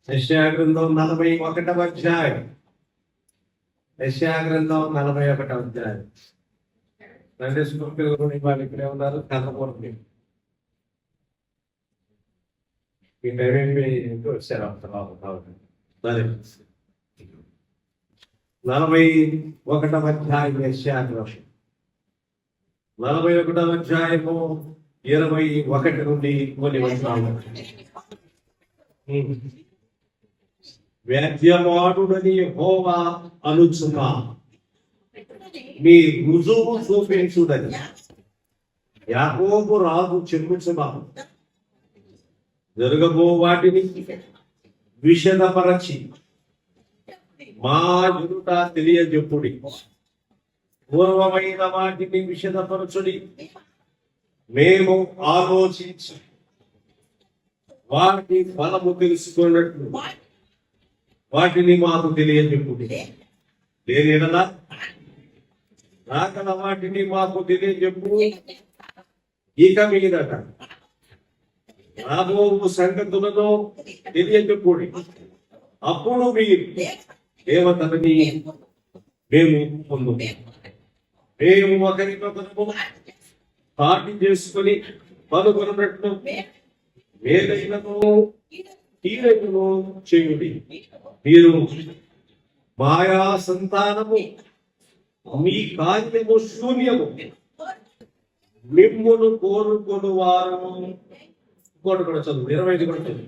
యెషయా గ్రంథం 41వ అధ్యాయం. యెషయా గ్రంథం 41వ అధ్యాయం. సండే స్కూల్ పిల్లలు వాళ్ళు ఇక్కడే ఉన్నారు. కథపూర్తి ఈ టైం వచ్చారు. 41వ అధ్యాయం యెషయా గ్రంథం 41వ అధ్యాయము 21 నుండి కొన్ని వచనాలు. వ్యాజ్యమాడుడని యెహోవా అనుచున్నా మీ రుజువు చూపించుడని యాకోబు రాజు చెప్పుచున్నా జరగబో వాటిని విషదపరచి మా ఎదుట తెలియజెప్పుడి. పూర్వమైన వాటిని విషదపరచుడి. మేము ఆలోచించి వాటి ఫలము తెలుసుకున్నట్లు వాటిని మాకు తెలియజెప్పుడి. లేనిలా రాకల వాటిని మాకు తెలియజెప్పు. ఇక మీదట రాబో సంగతులను తెలియజెప్పుడి. అప్పుడు మీరు దేవతలని మేము పొందు. మేము ఒకరికొకరు పార్టీ చేసుకుని పలుకొన్నట్లు వేదైనను తీరైనను చేయుడి. మీరు మాయా సంతానము, మీ కార్యము శూన్యము, మిమ్మును కోరుకొను వారము. ఇంకోటి కూడా చదువు, 25 కూడా చదువు.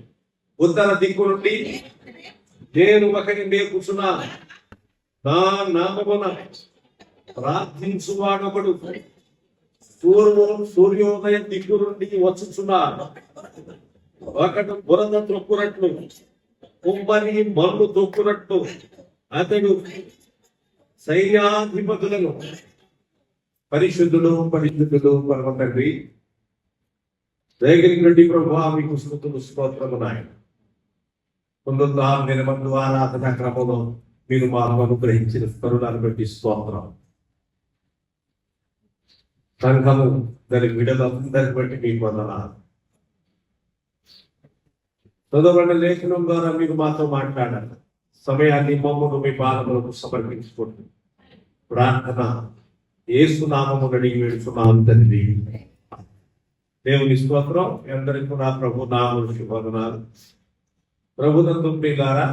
ఉత్తర దిక్కు నుండి నేను ఒకరిని కూర్చున్నా, నా నామమున ప్రార్థించువాడొకడు పూర్వం సూర్యోదయ దిక్కు నుండి వచ్చుచున్నాడు. ఒకడు బురద తొక్కునట్లు, కుంభని మన్ను తొక్కునట్లు అతడు సైన్యాధిపతులను పరిశుద్ధులు పరమ తండ్రి దగ్గరికి నుండి ప్రభువా మీకు స్తుతులు స్తోత్రము నాయన. పొందుతారు ఆరాధన క్రమంలో మీరు మాకు అనుగ్రహించిన కరుణాన్ని బట్టి స్తోత్రం. సంఘము దాని విడదందరిని బట్టి మీకు వందనాలు. చదవబడిన లేఖనం ద్వారా మీరు మాతో మాట్లాడాలి. సమయాన్ని మమ్మను మీ పాదములకు సమర్పించుకోండి. ప్రార్థన యేసు నామమున అడిగి వేడుచున్నాము తండ్రి. దేవుని స్తోత్రం. అందరికీ నా ప్రభు నామమున శుభవందనాలు. ప్రభునందు ప్రియులారా,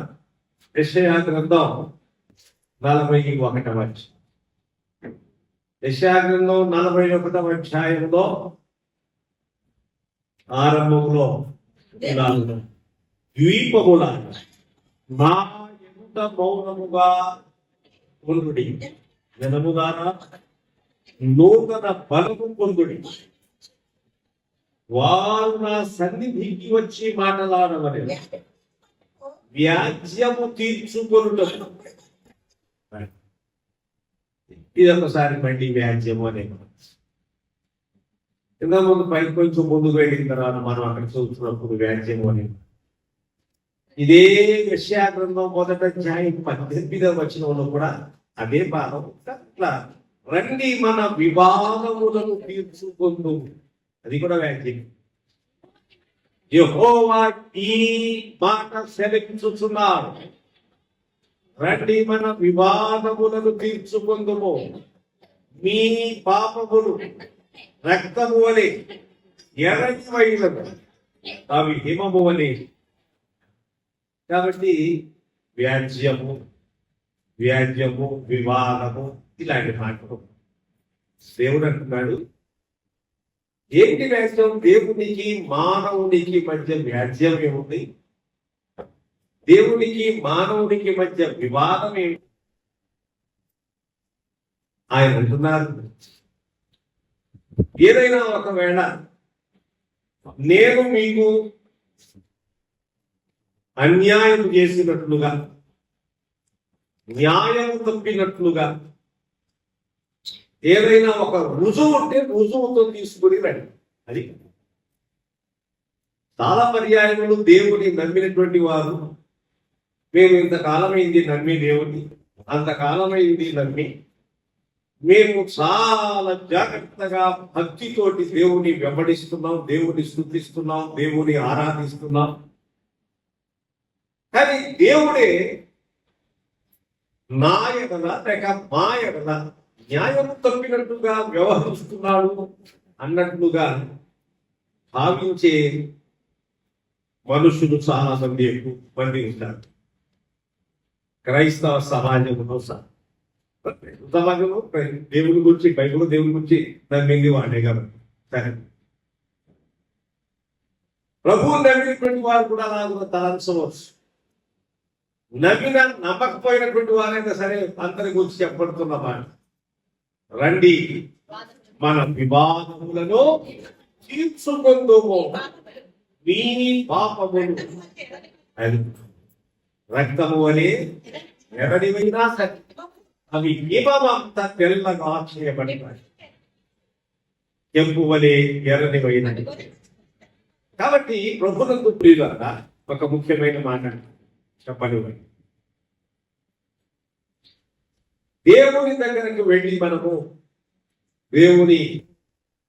యెషయా గ్రంథం 41వ అధ్యాయం. యెషయా గ్రంథం 41వ అధ్యాయంలో ఆరంభంలో ద్వీపముల నా ఎదుట మౌనముగా పొందుడి, జనము ద్వారా నూతన బలము పొందుడి. వారు నా సన్నిధికి వచ్చి మాట్లాడవలె, వ్యాజ్యము తీర్చుకొనుటకు. ఇది ఒకసారి మళ్ళీ వ్యాజ్యము అనే ఇంత ముందు పైకి కొంచెం ముందుకు వెళ్ళిన తర్వాత మనం అక్కడ చూస్తున్నప్పుడు వ్యాజ్యము అని. ఇదే యెషయా గ్రంథం 1వ అధ్యాయం 18వ వచనంలో కూడా అదే భావం. అట్లా రండి మన వివాదములను తీర్చుకుంటూ, అది కూడా వ్యాజ్యం. యెహోవా ఈ మాట సెలవించుచున్నాడు, రండి మన వివాదములను తీర్చుకుందుము. మీ పాపములు రక్తము వలె ఎర్రని వైలము, అవి హిమము వలె. కాబట్టి వ్యాజ్యము వివాదము ఇలాంటి మాటలు దేవుడు అంటున్నాడు. ఏంటి వ్యాజ్యం? దేవునికి మానవునికి మధ్య వ్యాజ్యం ఏముంది? దేవునికి మానవునికి మధ్య వివాదం ఏమిటి? ఆయన అంటున్నారు, ఏదైనా ఒకవేళ నేను మీకు అన్యాయం చేసినట్లుగా, న్యాయం తప్పినట్లుగా ఏదైనా ఒక రుజువు ఉంటే రుజువుతో తీసుకుని రండి. అది చాలా పర్యాయములు దేవుని నమ్మినటువంటి వారు, మేము ఇంతకాలమైంది నమ్మి దేవుని, అంతకాలమైంది నమ్మి మేము చాలా జాగ్రత్తగా భక్తితోటి దేవుని వెంబడిస్తున్నాం, దేవుని స్తుతిస్తున్నాం, దేవుని ఆరాధిస్తున్నాం. కానీ దేవుడే నా ఎడల లేక మా ఎడల న్యాయం తప్పినట్టుగా వ్యవహరిస్తున్నాడు అన్నట్లుగా భావించే మనుషులు చాలా మంది ఎక్కువ మంది ఉంటారు. క్రైస్తవ సమాజంలో సమాజంలో దేవుని గురించి బైబిల్ దేవుని గురించి నమ్మింది వాడే కాబట్టి సరే, ప్రభువు నమ్మినటువంటి వారు కూడా నాకు తలంచవచ్చు. నమ్మకపోయినటువంటి వారైనా సరే అందరి గురించి చెప్పబడుతున్న మాట, రండి మన వివాదములను తీర్చుకుందుము, నీ పాపములు రక్తము అనే ఎరడివైనా సరే అవి హిమమంత తెల్లగా చేయబడినాయి, కెంపు వలె ఎర్రనివైనది. కాబట్టి ప్రభువులకు ప్రియులారా ఒక ముఖ్యమైన మాట చెప్పనివ్వండి. దేవుని దగ్గరకు వెళ్ళి మనము దేవుని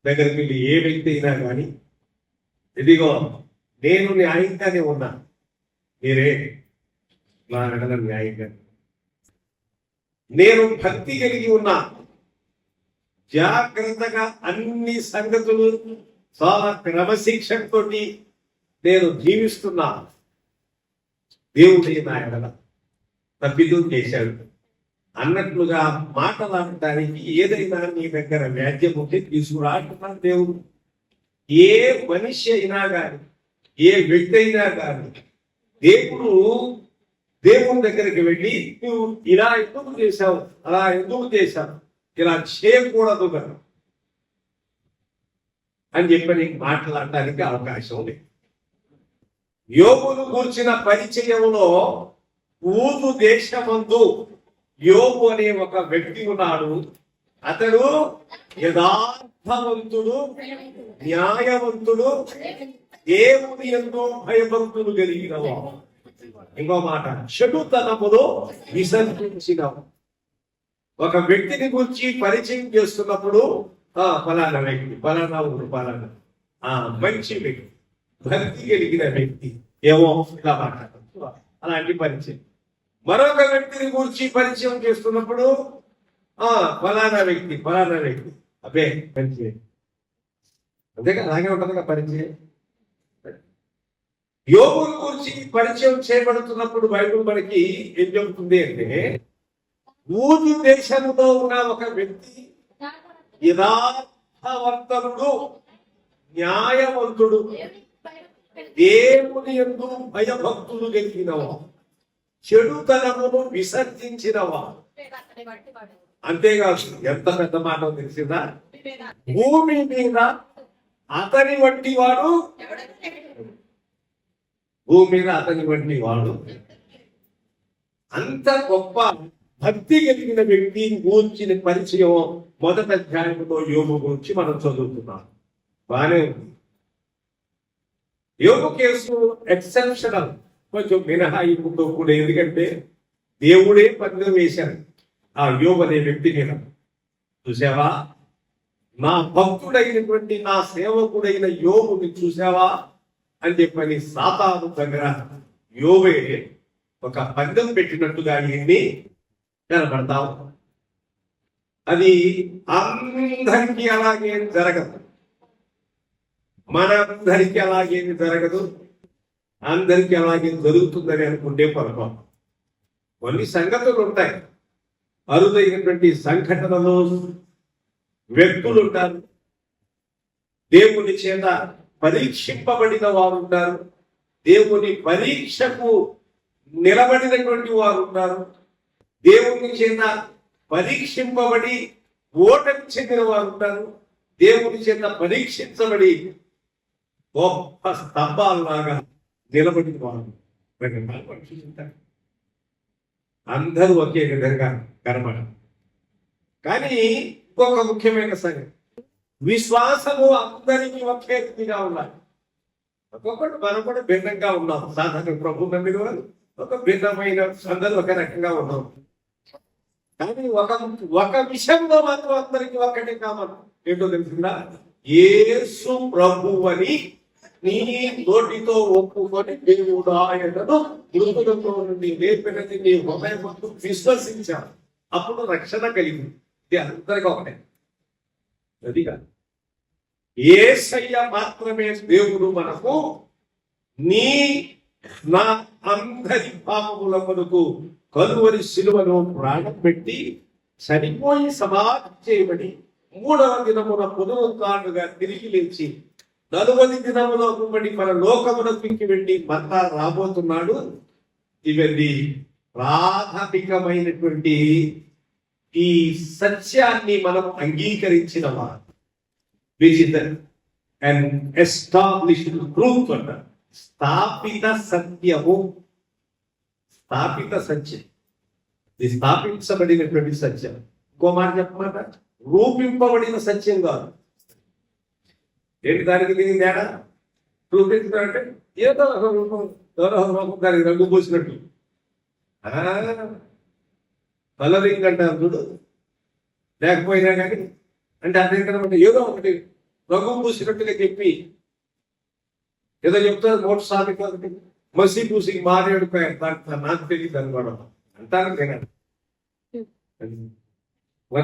దగ్గరికి వెళ్ళి ఏ వ్యక్తి అయినా కానీ, ఇదిగో నేను న్యాయంగానే ఉన్నా, మీరే నా ఎడల న్యాయంగా, నేను భక్తి కలిగి ఉన్నా, జాగ్రత్తగా అన్ని సంగతులు చాలా క్రమశిక్షణతో నేను జీవిస్తున్నా, దేవుడే నా ఎడల తప్పిదం చేశాడు అన్నట్లుగా మాట్లాడటానికి ఏదైనా నీ దగ్గర వ్యాజ్యం ఉంటే తీసుకురాటున్నాడు దేవుడు. ఏ మనిషి అయినా కానీ, ఏ వ్యక్తి అయినా కానీ దేవుని దగ్గరికి వెళ్ళి నువ్వు ఇలా ఎందుకు చేశావు, అలా ఎందుకు చేశావు, ఇలా చేయకూడదు కదా అని చెప్పని మాట్లాడటానికి అవకాశం లేదు. యోబును కూర్చిన పరిచయంలో ఊదు దేశమందు యోబు అనే ఒక వ్యక్తి ఉన్నాడు. అతడు యథార్థవంతుడు, న్యాయవంతుడు, దేవుని యందు భయభక్తులు కలిగినవా. ఇంకో మాట, చెడుతనములో విసర్జించినవు. ఒక వ్యక్తిని గురించి పరిచయం చేస్తున్నప్పుడు ఫలానా వ్యక్తి, ఫలానా ఊరు, ఫలానా మంచి వ్యక్తి, భక్తి కలిగిన వ్యక్తి, ఏమో ఇలా మాట్లాడచ్చు, అలాంటి పరిచయం. మరొక వ్యక్తిని గురించి పరిచయం చేస్తున్నప్పుడు ఫలానా వ్యక్తి, ఫలానా వ్యక్తి, అబ్బే మంచి వ్యక్తి. అంతేగా, అలాగే ఉంటుంది పరిచయం. యోబుని గురించి పరిచయం చేయబడుతున్నప్పుడు బైబిల్ మనకి ఏం చెబుతుంది అంటే, ఊరు దేశంలో ఉన్న ఒక వ్యక్తి యథార్థవంతుడు, న్యాయవంతుడు, దేవుని యందు భయభక్తులు కలిగినవా, చెడుతనమును విసర్జించినవా. అంతేకాదు, ఎంత పెద్ద మాట తెలిసిందా, భూమి మీద అతని వంటి వాడు, భూమి మీద అతని వంటి వాడు, అంత గొప్ప భక్తి కలిగిన వ్యక్తి గూర్చిన పరిచయం మొదటి అధ్యాయంలో యోబు గురించి మనం చదువుతున్నాం. బానే ఉంది. యోబు కేసు ఎక్సెప్షనల్, కొంచెం మినహాయింపుతో కూడా. ఎందుకంటే దేవుడే పందెం వేశాడు ఆ యోబు అనే వ్యక్తి మీద. చూసావా, నా భక్తుడైనటువంటి నా సేవకుడైన యోబుని చూసావా అని చెప్పని సాతాను దగ్గర యోబే ఒక పందెం పెట్టినట్టుగా ఈయన్ని కనబడతాం. అది అందరికీ అలాగేమి జరగదు, మనందరికీ అలాగేమి జరగదు, అందరికీ అలాగే జరుగుతుందని అనుకుంటే పొరపాటు. కొన్ని సంగతులు ఉంటాయి, అరుదైనటువంటి సంఘటనలు, వ్యక్తులు ఉంటారు, దేవుని చేత పరీక్షింపబడిన వారు ఉంటారు, దేవుని పరీక్షకు నిలబడినటువంటి వారు ఉంటారు, దేవుని చేత పరీక్షింపబడి ఓటమి చెందిన వారు ఉంటారు, దేవుని చేత పరీక్షించబడి గొప్ప స్తంభాలలాగా నిలబడిన వారు ఉంటారు. అందరూ ఒకే విధంగా కనబడరు. కానీ ఇంకొక ముఖ్యమైన సంగతి, విశ్వాసము అందరికీ ఒకే రీతిగా ఉండాలి. ఒక్కొక్కటి మనం కూడా భిన్నంగా ఉన్నాం. సాధారణ ప్రభు నమ్మిన వాళ్ళు ఒక భిన్నమైన, అందరూ ఒక రకంగా ఉన్నాం. కానీ ఒక విషయంలో మాత్రం అందరికీ ఒకటి కావాలి. ఏంటో తెలిసిందా, యేసు ప్రభు అని నీ నోటితో ఒప్పుకొని దేవుడు ఆయనను మృతులలో నుండి లేపినది నీ హృదయం విశ్వసించావు, అప్పుడు రక్షణ కలిగింది. ఇది అందరికీ ఒకటే, అది కాదు. యేసయ్య మాత్రమే దేవుడు మనకు నీ నా అందరి పాపముల కొరకు కలువరి శిలువలో ప్రాణం పెట్టి చనిపోయి సమాధి చేయబడి 3వ దినమున పునరుత్థానుగా తిరిగి లేచి 4వ దినములో మన లోకమునకు వెళ్ళి మరలా రాబోతున్నాడు. ఇవన్నీ ప్రాథమికమైనటువంటి ఈ సత్యాన్ని మనం అంగీకరించిన వారు, which is and established truth అంట. స్థాపిత సత్యము, స్థాపిత సత్యం, ఇది స్థాపించబడినటువంటి సత్యం. ఇంకో మాట చెప్పమాట, రూపింపబడిన సత్యం కాదు. ఏంటి దానికి దీని తేడా? రూపించడం అంటే ఏదో రూపం, దానికి రంగు పూసినట్టు కలరింగ్ అంటారు చూడు. లేకపోయినా కానీ అంటే అదేంటంటే ఏదో ఒకటి రంగు పూసినట్టుగా చెప్పి ఏదో చెప్తారు. మోటార్ సాధిక మసి పూసి మారేడు నాకు తెలియదు అనుకోవడం అంటారు కదా.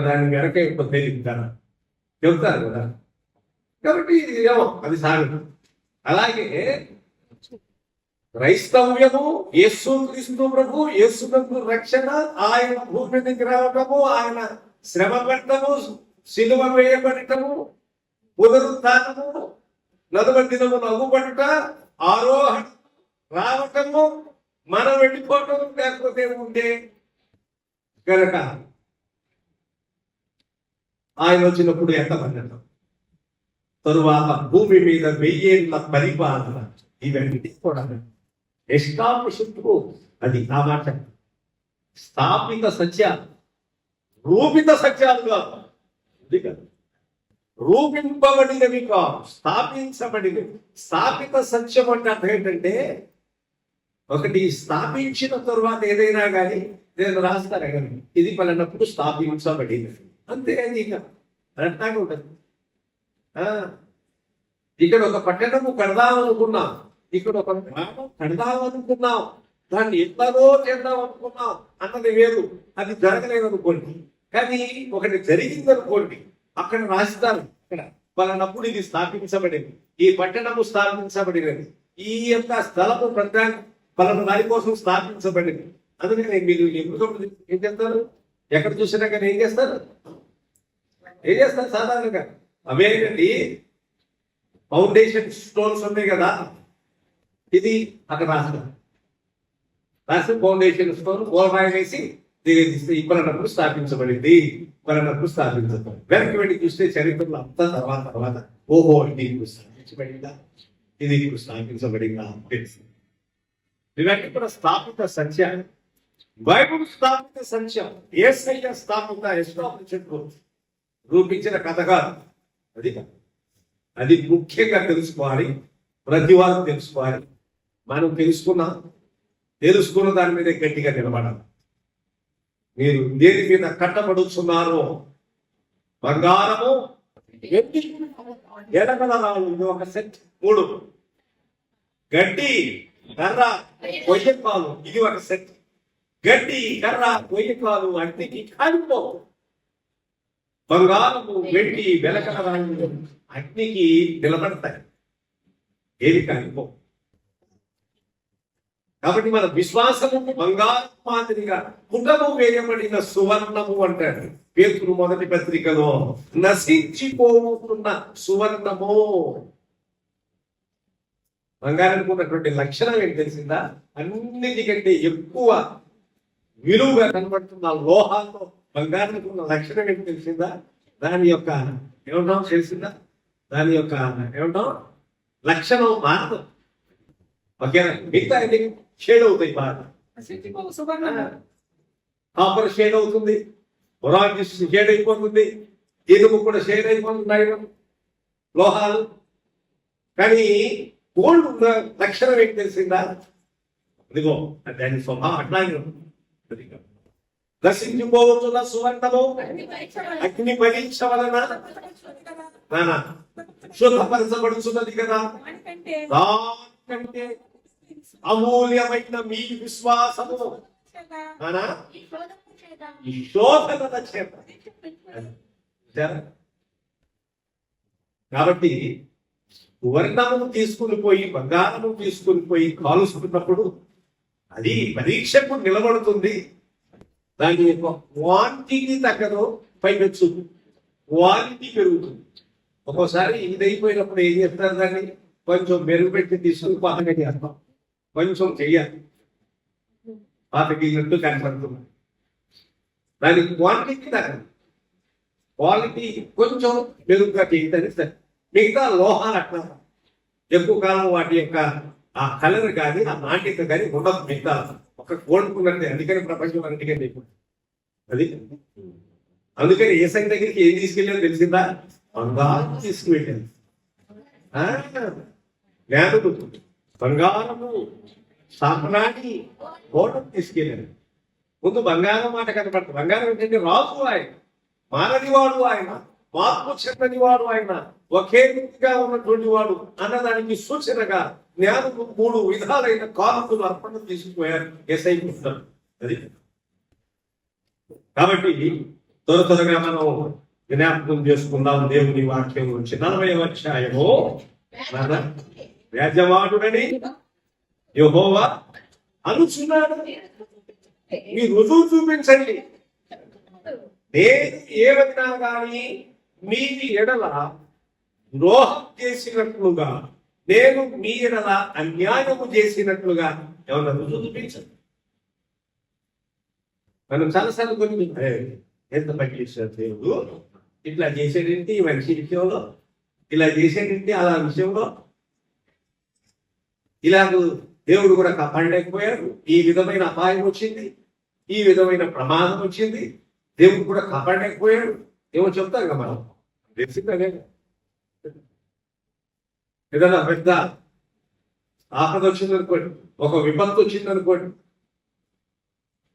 దాని వెనక ఇప్పుడు తెలియదు కదా చెప్తారు కదా. కాబట్టి ఏమో అది సాగదు. అలాగే క్రైస్తవ్యము, యేసు క్రీస్తు ప్రభు, యేసునందు రక్షణ, ఆయన భూమి దగ్గర రావటము, ఆయన శ్రమ పెట్టము, సిలువ వేయబడటము, పునరుత్థానము, 4వ దినము నవ్వుబడుట, ఆరోహణ, రావటము, మనం వెళ్ళిపోవటం, లేకపోతే ఉంటే కనుక ఆయన వచ్చినప్పుడు ఎంతమంది అంటాం. తరువాత భూమి మీద 1000 ఏళ్ల పరిపాలన, ఇవన్నీ కూడా ఎస్టాబ్లిష్డ్ అది ఆ మాట. స్థాపిత సత్యాలు, రూపిత సత్యాలు కాదు, రూపింపబడినవి కాదు, స్థాపించబడినవి. స్థాపిత సత్యం అంటే అర్థం ఏంటంటే, ఒకటి స్థాపించిన తరువాత ఏదైనా కానీ నేను రాస్తారా కానీ ఇది పలానప్పుడు స్థాపించబడినది అంతే. అది ఇక అట్లాగే ఉంటుంది. ఇక్కడ ఒక పట్టణము కడదామనుకున్నాం, ఇక్కడ ఒక గ్రామం కడదామనుకున్నాం, దాన్ని ఎంతలో చేద్దాం అనుకున్నాం అన్నది వేరు. అది జరగలేదు అనుకోండి, కానీ ఒకటి జరిగింది అనుకోండి, అక్కడ రాస్తారు ఇక్కడ పలానప్పుడు ఇది స్థాపించబడింది, ఈ పట్టణము స్థాపించబడినది, ఈ యొక్క స్థలము పలానా దాని కోసం స్థాపించబడింది. అందుకని మీరు ఎప్పుడు ఏం చేస్తారు, ఎక్కడ చూసినా కానీ ఏం చేస్తారు సాధారణంగా అవేంటండి ఫౌండేషన్ స్టోన్స్ ఉన్నాయి కదా, ఇది అక్కడ రాసి ఫౌండేషన్ స్టోన్ గోల్రాయి వేసి పలానప్పుడు స్థాపించబడింది, పలానప్పుడు స్థాపించబడింది. వెనక్కి వెళ్ళి చూస్తే చరిత్రలో అంతా తర్వాత ఓహో ఇది ఇప్పుడు స్థాపించబడిందా, ఇది ఇప్పుడు స్థాపించబడిందా తెలుసు. ఇవన్నీ కూడా స్థాపిత సత్యాలు. బైబుల్ స్థాపిత సత్యం, యేసయ్య స్థాపిత ఎస్టాబ్లిష్డ్ రూపించిన కథ కాదు. అది ముఖ్యంగా తెలుసుకోవాలి, ప్రతి వారు తెలుసుకోవాలి. మనం తెలుసుకున్న దాని మీద గట్టిగా నిలబడాలి. మీరు దేని మీద కట్టబడుతున్నారో, బంగారము, ఎడగల రాళ్ళు, ఇది ఒక సెట్ 3, గడ్డి, కర్ర, కొయ్యకాలు, ఇది ఒక సెట్. గడ్డి, కర్ర, కొయ్యకాలు అగ్నికి కాలిపో. బంగారము, వెండి, వెలకల రాళ్ళు అగ్నికి నిలబడతాయి, ఏది కాలిపో. కాబట్టి మన విశ్వాసము బంగారం మాదిరిగా పుటము వేయబడిన సువర్ణము అంటాడు పేతురు మొదటి పత్రికలో. నశించిపోతున్న సువర్ణము. బంగారానికి ఉన్నటువంటి లక్షణం ఏంటి తెలిసిందా? అన్నిటికంటే ఎక్కువ విలువగా కనబడుతున్న లోహాల్లో బంగారానికి ఉన్న లక్షణం ఏంటి తెలిసిందా? దాని యొక్క ఏమంటాం తెలిసిందా? దాని యొక్క ఏమంటాం లక్షణం మారదు. ఓకేనా? మిగతా షేడ్ అవుతాయి, బాగా కాపర్ షేడ్ అవుతుంది, ఒరాంజ్ షేడ్ అయిపోతుంది, ఇనుము కూడా షేడ్ అయిపోతున్నాయి లోహాలు. కానీ గోల్డ్ ఉన్న లక్షణం ఏంటి తెలిసిందా? ఇదిగో దాని స్వభావం అట్లాగే ఉంటుంది. నశించిపోవచ్చున్న సువర్ణము అగ్ని పరీక్ష వలన శుద్ధపరచబడుతున్నది కదా. దానికంటే అమూల్యమైన మీ విశ్వాసము ఈ శోధన చేత. కాబట్టి వర్ణమును తీసుకుని పోయి బంగారము తీసుకుని పోయి కాలుస్తున్నప్పుడు అది పరీక్షకు నిలబడుతుంది. దాని యొక్క క్వాంటిటీ తగ్గదు, పైపెచ్చు క్వాలిటీ పెరుగుతుంది. ఒక్కోసారి ఇది అయిపోయినప్పుడు ఏం చేస్తారు, దాన్ని కొంచెం మెరుగుపెట్టి తీసుకుని పాతగట్టి అర్థం కొంచెం చెయ్యాలి, పాతగిన్నట్టు కనపడుతుంది. దాని క్వాంటిటీ తగ్గదు, క్వాలిటీ కొంచెం మెరుగుగా చేయదని సరే. మిగతా లోహాలు అట్లా ఎక్కువ కాలం వాటి యొక్క ఆ కలర్ కానీ ఆ నాణ్యత కానీ ఉండదు. మిగతా ఒక కోడుకున్నట్టే. అందుకని ప్రపంచం అన్నిటికీ అది. అందుకని ఏ సంఖ్య దగ్గరికి ఏం తీసుకెళ్ళాలో తెలిసిందా? బంగారం తీసుకువెళ్ళాను. జ్ఞానుడు బంగారము సాంప్రాణి కోటం తీసుకెళ్ళాను. ముందు బంగారం మాట కనపడుతుంది. బంగారం ఏంటంటే రాజు ఆయన, మాననివాడు ఆయన, మార్పు చెందని వాడు ఆయన, ఒకే రీతిగా ఉన్నటువంటి వాడు అన్నదానికి సూచనగా జ్ఞానము 3 విధాలైన కానుకలు అర్పణ తీసుకుపోయారు ఎస్ఐ పుస్తకం. అది కాబట్టి త్వరగా మనం జ్ఞాపకం చేసుకుందాం. దేవుని వాక్యం గురించి 40వ అధ్యాయము. వ్యాజవాడుడని యెహోవా అనుచున్నాడు. మీ రుజువు చూపించండి. నేను ఏమైనా కానీ మీ ఎడల ద్రోహం చేసినట్లుగా, నేను మీ ఎడల అన్యాయము చేసినట్లుగా ఏమన్నా రుజువు చూపించండి. మనం చాలాసార్లు కొన్ని ఎంత పని చేశారు దేవుడు, ఇట్లా చేసేటంటే ఈ మనిషి విషయంలో, ఇలా చేసేటంటే అలా విషయంలో, ఇలాగ దేవుడు కూడా కాపాడలేకపోయాడు. ఈ విధమైన అపాయం వచ్చింది, ఈ విధమైన ప్రమాదం వచ్చింది, దేవుడు కూడా కాపాడలేకపోయాడు. ఏమో చెప్తాం కదా మనం, తెలిసిందే. ఏదైనా పెద్ద ఆపద వచ్చిందనుకోండి, ఒక విపత్తు వచ్చిందనుకోండి,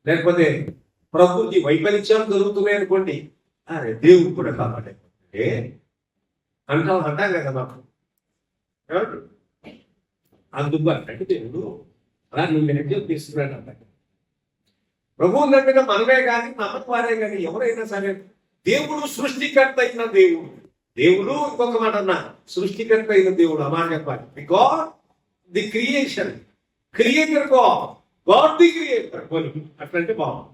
లేకపోతే ప్రకృతి వైపరీత్యాలు జరుగుతున్నాయి అనుకోండి, అరే దేవుడు కూడా కాపాడలేకపోతే అంటాం కదా మాకు. అందుకు అంటే దేవుడు అలా నువ్వు తీస్తున్నాడు అంట. ప్రభువు నమ్మిన మనమే కానీ నమ్మకం వారే కానీ ఎవరైనా సరే, దేవుడు సృష్టికర్త అయిన దేవుడు. దేవుడు ఇంకొక మాట అన్నా, సృష్టికర్త అయిన దేవుడు అలా చెప్పాలి. Because the creation, creator God the creator. అట్లంటే బాగుంది.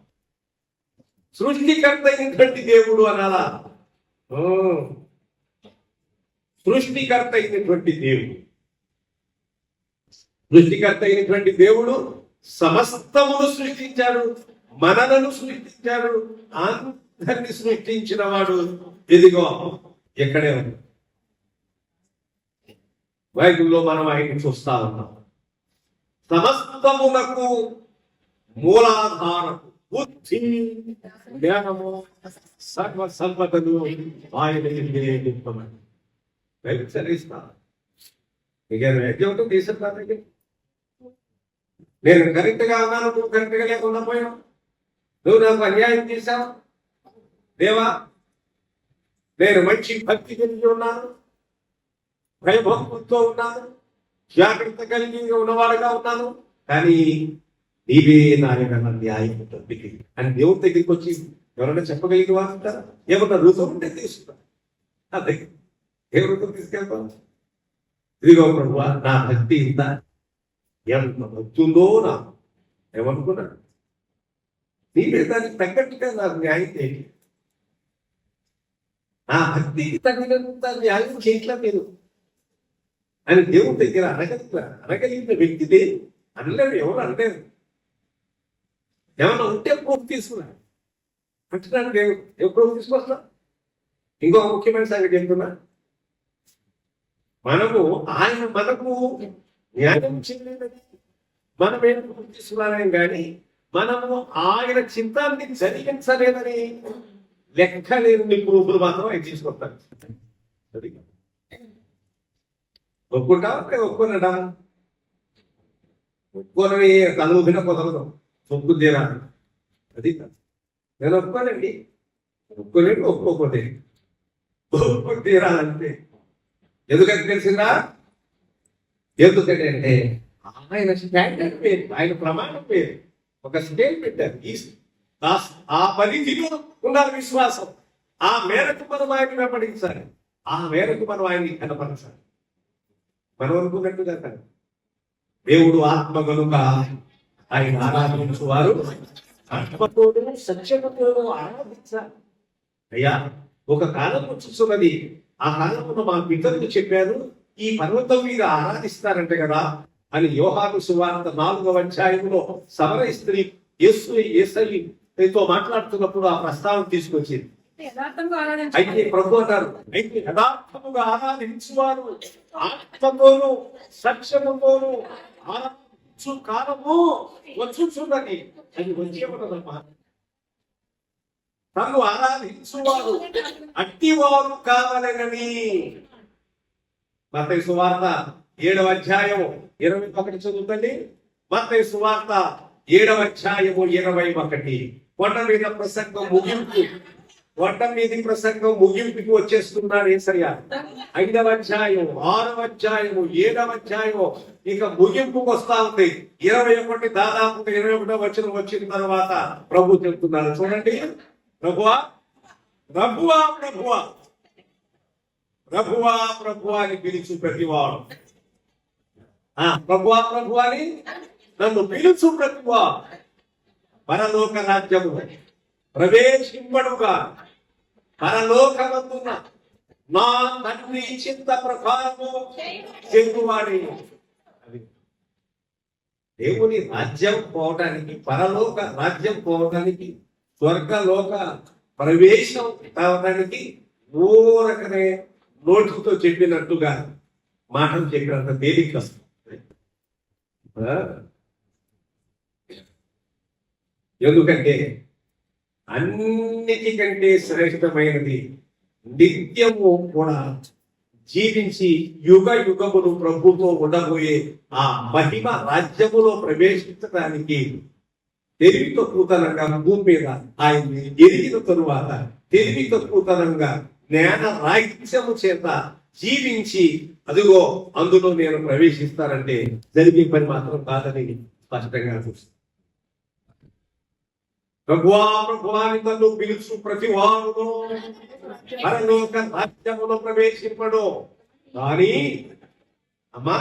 సృష్టికర్త అయినటువంటి దేవుడు అనాలా? సృష్టికర్త అయినటువంటి దేవుడు, సృష్టికర్త అయినటువంటి దేవుడు సమస్తమును సృష్టించాడు, మనలను సృష్టించాడు, అందరిని సృష్టించిన వాడు ఇదిగో ఎక్కడే ఉంది. బైబిల్లో మనం ఆయన్ని చూస్తా ఉన్నాం. సమస్తమునకు మూలాధారము, బుద్ధి, జ్ఞానము, సర్వ సంపదలు ఆయన బైబిల్ చదివిస్తా. ఎగ్జామ్ తీసుకుంటాను. నేను కరెక్ట్ గా ఉన్నాను, నువ్వు కరెక్ట్ గా లేకుండా పోయావు. నువ్వు నాకు అన్యాయం చేశావు దేవా. నేను మంచి భక్తి కలిగి ఉన్నాను, భయభక్తులతో ఉన్నాను, జాగ్రత్త కలిగి ఉన్నవాడుగా ఉన్నాను, కానీ నీవే నా యొక్క న్యాయం తప్పికి అని దేవుడి దగ్గరికి వచ్చి ఎవరైనా చెప్పగలిగే వారు ఉంటారా? ఏమన్నా రుజువు ఉంటే తీసుకుంటా. అదే ఏ రుజువు తీసుకెళ్తాం? ఇదిగో ప్రభు, నా భక్తి ఇంత, ఎంత భక్తి ఉందో నాకు ఏమనుకున్నాడు. నీవే దానికి తగ్గట్టుగా నాకు న్యాయం చేయండి. నా భక్తికి తగినంత న్యాయం చేయట్లా మీరు అని దేవుడి దగ్గర అనగలిగిన వ్యక్తిదే. అనలేడు, ఎవరు అనలేరు. ఏమన్నా ఉంటే ప్రూఫ్ తీసుకున్నా అంటున్నాడు దేవుడు. ఏ ప్రూఫ్ తీసుకొస్తా? ఇంకో ముఖ్యమైన సంగతి చెప్తున్నా, మనకు న్యాయం చేయలేదని మనం ఏం ప్రూఫ్ తీసుకున్నాం, కానీ మనము ఆయన చింతాన్ని జరిగించలేదని లెక్కలేని ప్రూఫ్లు మాత్రం ఆయన తీసుకొస్తాను. ఒప్పుకుంటావా? ఒప్పుకున్నాడా? ఒప్పుకోనని అనుభూతిగా కుదరదు, ఒప్పుకుందేరా. అది నేను ఒప్పుకోనండి, ఒప్పుకోలేండి, ఒప్పుకోకపోతే ఒప్పుకొని తీరాలంటే. ఎందుకంటే తెలిసిందా? ఎందుకంటే ఆయన స్టాండర్డ్ పేరు, ఆయన ప్రమాణం పేరు, ఒక స్కేల్ పెట్టారు. ఆ పరిధిలో ఉండాలి విశ్వాసం. ఆ మేరకు మనం ఆయన్ని వెంబడించాలి, ఆ మేరకు మనం ఆయన్ని కనపరచాలి. మనం అనుకున్నట్టుగా కాదు. దేవుడు ఆత్మ కనుక ఆయన ఆరాధించువారు ఆత్మతోనూ సత్యముతోనూ ఆరాధించాలి. అయ్యా, ఒక కాలం వచ్చుతున్నది, ఆ కాలంలో మా పితరులు చెప్పారు, ఈ పర్వతం మీద ఆరాధిస్తారంట కదా అని యోహాను సువార్త 4వ అధ్యాయంలో సమర స్త్రీ యేసయ్యతో మాట్లాడుతున్నప్పుడు ఆ ప్రస్తావన తీసుకొచ్చింది. అయితే ప్రభు అన్నారు, అయితే యథార్థముగా ఆరాధించువారు ఆత్మతోనూ సత్యముతోనూ ఆరాధించు కాలము వచ్చుచున్నది. అది వచ్చేమన్నదమ్మా, తను ఆరాధించువారు అట్టివారు కావాలని. మత్తయి సువార్త 7వ అధ్యాయము 21 చదువుతండి. మత్తయి సువార్త 7వ అధ్యాయము 21. కొండ మీద ప్రసంగం ముగింపు, కొండ మీది ప్రసంగం ముగింపుకి వచ్చేస్తున్నాడు యేసయ్య. 5వ అధ్యాయం, 6వ అధ్యాయము, 7వ అధ్యాయం ఇక ముగింపుకు వస్తా ఉంది. 21 దాదాపుగా 21వ వచనం వచ్చిన తర్వాత ప్రభు చెప్తున్నారు, చూడండి. ప్రభువా ప్రభువా ప్రభువా ప్రభువా ప్రభువా అని పిలుచు ప్రతివాడు, ప్రభువా ప్రభువా అని నన్ను పిలుచు ప్రతివా పరలోక రాజ్యము ప్రవేశింపడుగా పరలోకమందున్న నా తండ్రి చింత ప్రకారము చెందువాడి. అది దేవుని రాజ్యం పోవడానికి, పరలోక రాజ్యం పోవడానికి, స్వర్గలోక ప్రవేశం కావడానికి ఊరకనే నోటితో చెప్పినట్టుగా మాటలు చెప్పినంత తేలిక. ఎందుకంటే అన్నిటికంటే శ్రేష్టమైనది నిత్యము కూడా జీవించి యుగ యుగములు ప్రభుతో ఉండబోయే ఆ మహిమ రాజ్యములో ప్రవేశించడానికి తెలివి తక్కువతనంగా భూమి మీద ఆయన్ని ఎరిగిన తరువాత తెలివి తక్కువతనంగా జ్ఞాన రాహిత్యము చేత జీవించి అదిగో అందులో నేను ప్రవేశిస్తానంటే జరిగే పని మాత్రం కాదని స్పష్టంగా చూస్తాను. ప్రభువా ప్రభువాని నన్ను పిలుచు ప్రతి వాడును పరలోక రాజ్యములో ప్రవేశింపడు. కానీ అమ్మా,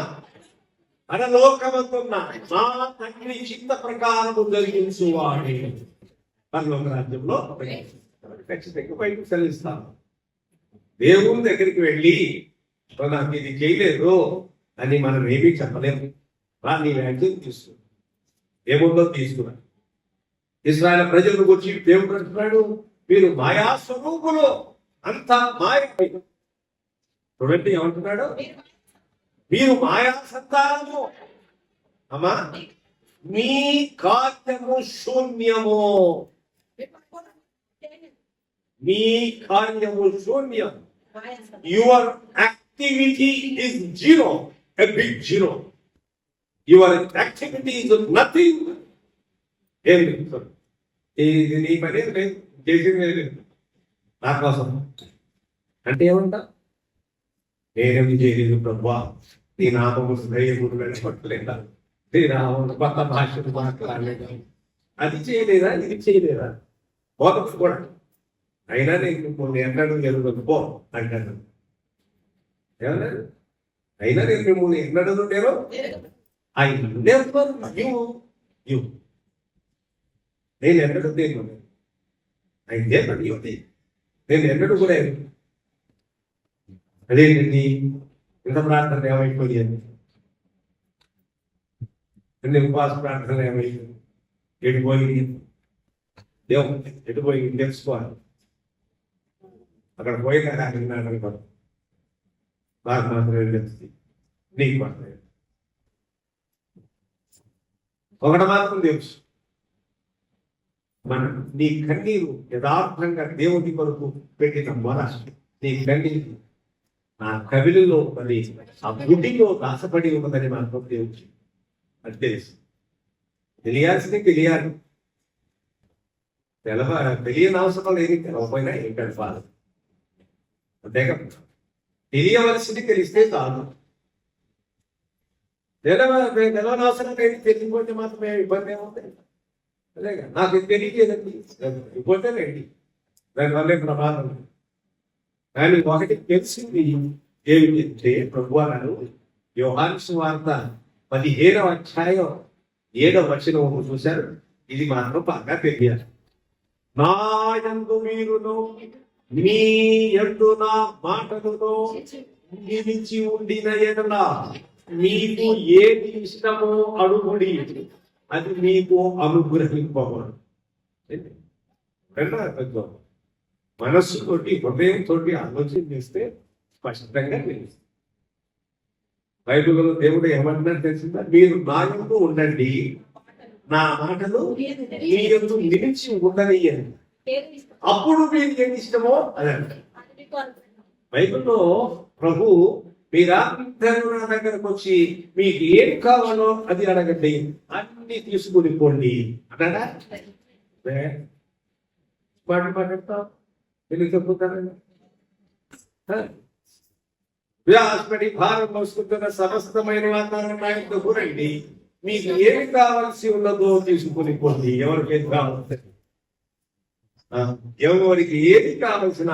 పరలోకమందున్న నా తండ్రి చిత్త ప్రకారము జరిగించువాడి పరలోక రాజ్యంలో ఖచ్చితంగా బయటకు సెలవిస్తాను. దేవుని దగ్గరికి వెళ్ళి నాకు ఇది చేయలేదు అని మనం ఏమీ చెప్పలేము. నీ వ్యాఖ్యలు తీసుకున్నాం, ఏముందో తీసుకున్నా. ఇశ్రాయేలు ప్రజలను వచ్చి దేవుడు అంటున్నాడు, మీరు మాయా స్వరూపులు, అంతా మాయ. చూడండి ఏమంటున్నాడు, మీరు మాయా సంతానము, అమ్మా మీ కార్యము శూన్యము, మీ కార్యము శూన్యం. Your activity is zero, a big zero. Your activity is nothing. ఏం లేదు, ఇది నీ పని లేదు, చేసింది లేదు నా కోసం అంటే ఏమంటా, నేనేమి చేయలేదు ప్రభా, నీ నామము ధైర్యముడు వెళ్ళపట్టలేదా, నీ నామము కొత్త భాషను మాట్లాడలేదా, అది చేయలేదా, ఇది చేయలేదా, పోవచ్చు కూడా. అయినా నేను ఎన్నడూ ఎదుగు పో అంటాను. ఏమన్నా అయినా నేను మిమ్మల్ని ఎన్నడూ నేను ఐ నెవర్ యు, నేను ఎన్నడూ దేని అయితే నేను ఎన్నడూ కూడా అదేంటండి ఇంత ప్రార్థన ఏమైపోయింది, అన్ని ఉపవాస ప్రార్థన ఏమైంది, ఎడిపోయింది దేవుడు, ఎడిపోయింది తెలుసుకోవాలి. అక్కడ పోయినా అనుకోండి నాకు మాత్రమే తెలుస్తుంది, నీకు మాత్రమే. ఒకటి మాత్రం తెలుసు, మన నీ కన్నీరు యథార్థంగా దేవుని కొరకు పెట్టిన మొర, నీ కన్నీరు నా కవిలో మరి ఆ గుడ్డిలో దాసపడి ఉన్నదని మాత్రం దేవుడు అది తెలుసు. తెలియాల్సింది తెలియాలి. తెలియని అవసరం లేదు, తెలవపోయినా ఏం గడపాలి అంతేగా. తెలియవలసింది తెలిస్తే చాలు. తెలవని అవసరం లేదు, తెలియకపోతే మాత్రమే ఇబ్బంది ఏముంది. అదేగా నాకు తెలియలేదండి, ఇబ్బంది రండి, దానివల్లే ప్రమాదం. కానీ ఒకటి తెలిసింది ఏమిటంటే ప్రభు అన్నారు, యోహాను సువార్త 15వ అధ్యాయం 7వ వచనం చూశారు. ఇది మాత్రం బాగా తెలియాలి. నా యందు మీరును మీ యందు నా మాటలను నిలిచి ఉండిన ఎడల మీకు ఏది ఇష్టమో అడుగుడి, అది మీకు అనుగ్రహింపబడు. మనస్సుతోటి హృదయంతో ఆలోచన చేస్తే స్పష్టంగా తెలుస్తుంది. బైబిల్లో దేవుడు ఏమంటున్నాడు తెలిసిందా? మీరు నా యందు ఉండండి, నా మాటలు మీ యందు నిలిచి ఉండనియండి, అప్పుడు మీకు ఏది ఇష్టమో అని అంటారు. బైబిల్లో ప్రభు మీరందరూ నా దగ్గరకు వచ్చి మీకు ఏం కావాలో అది అడగండి, అన్ని తీసుకుని పోండి అన్నాడా? మాట్లాడతాం ఎందుకు చెప్పుతానండి? వ్యాసపడి భారం మోసుకుంటున్న సమస్తమైన వాతావరణం కూరండి, మీకు ఏమి కావాల్సి ఉన్నదో తీసుకుని పోండి. ఎవరికి ఏది కావాలి, ఎవరికి ఏది కావాల్సిన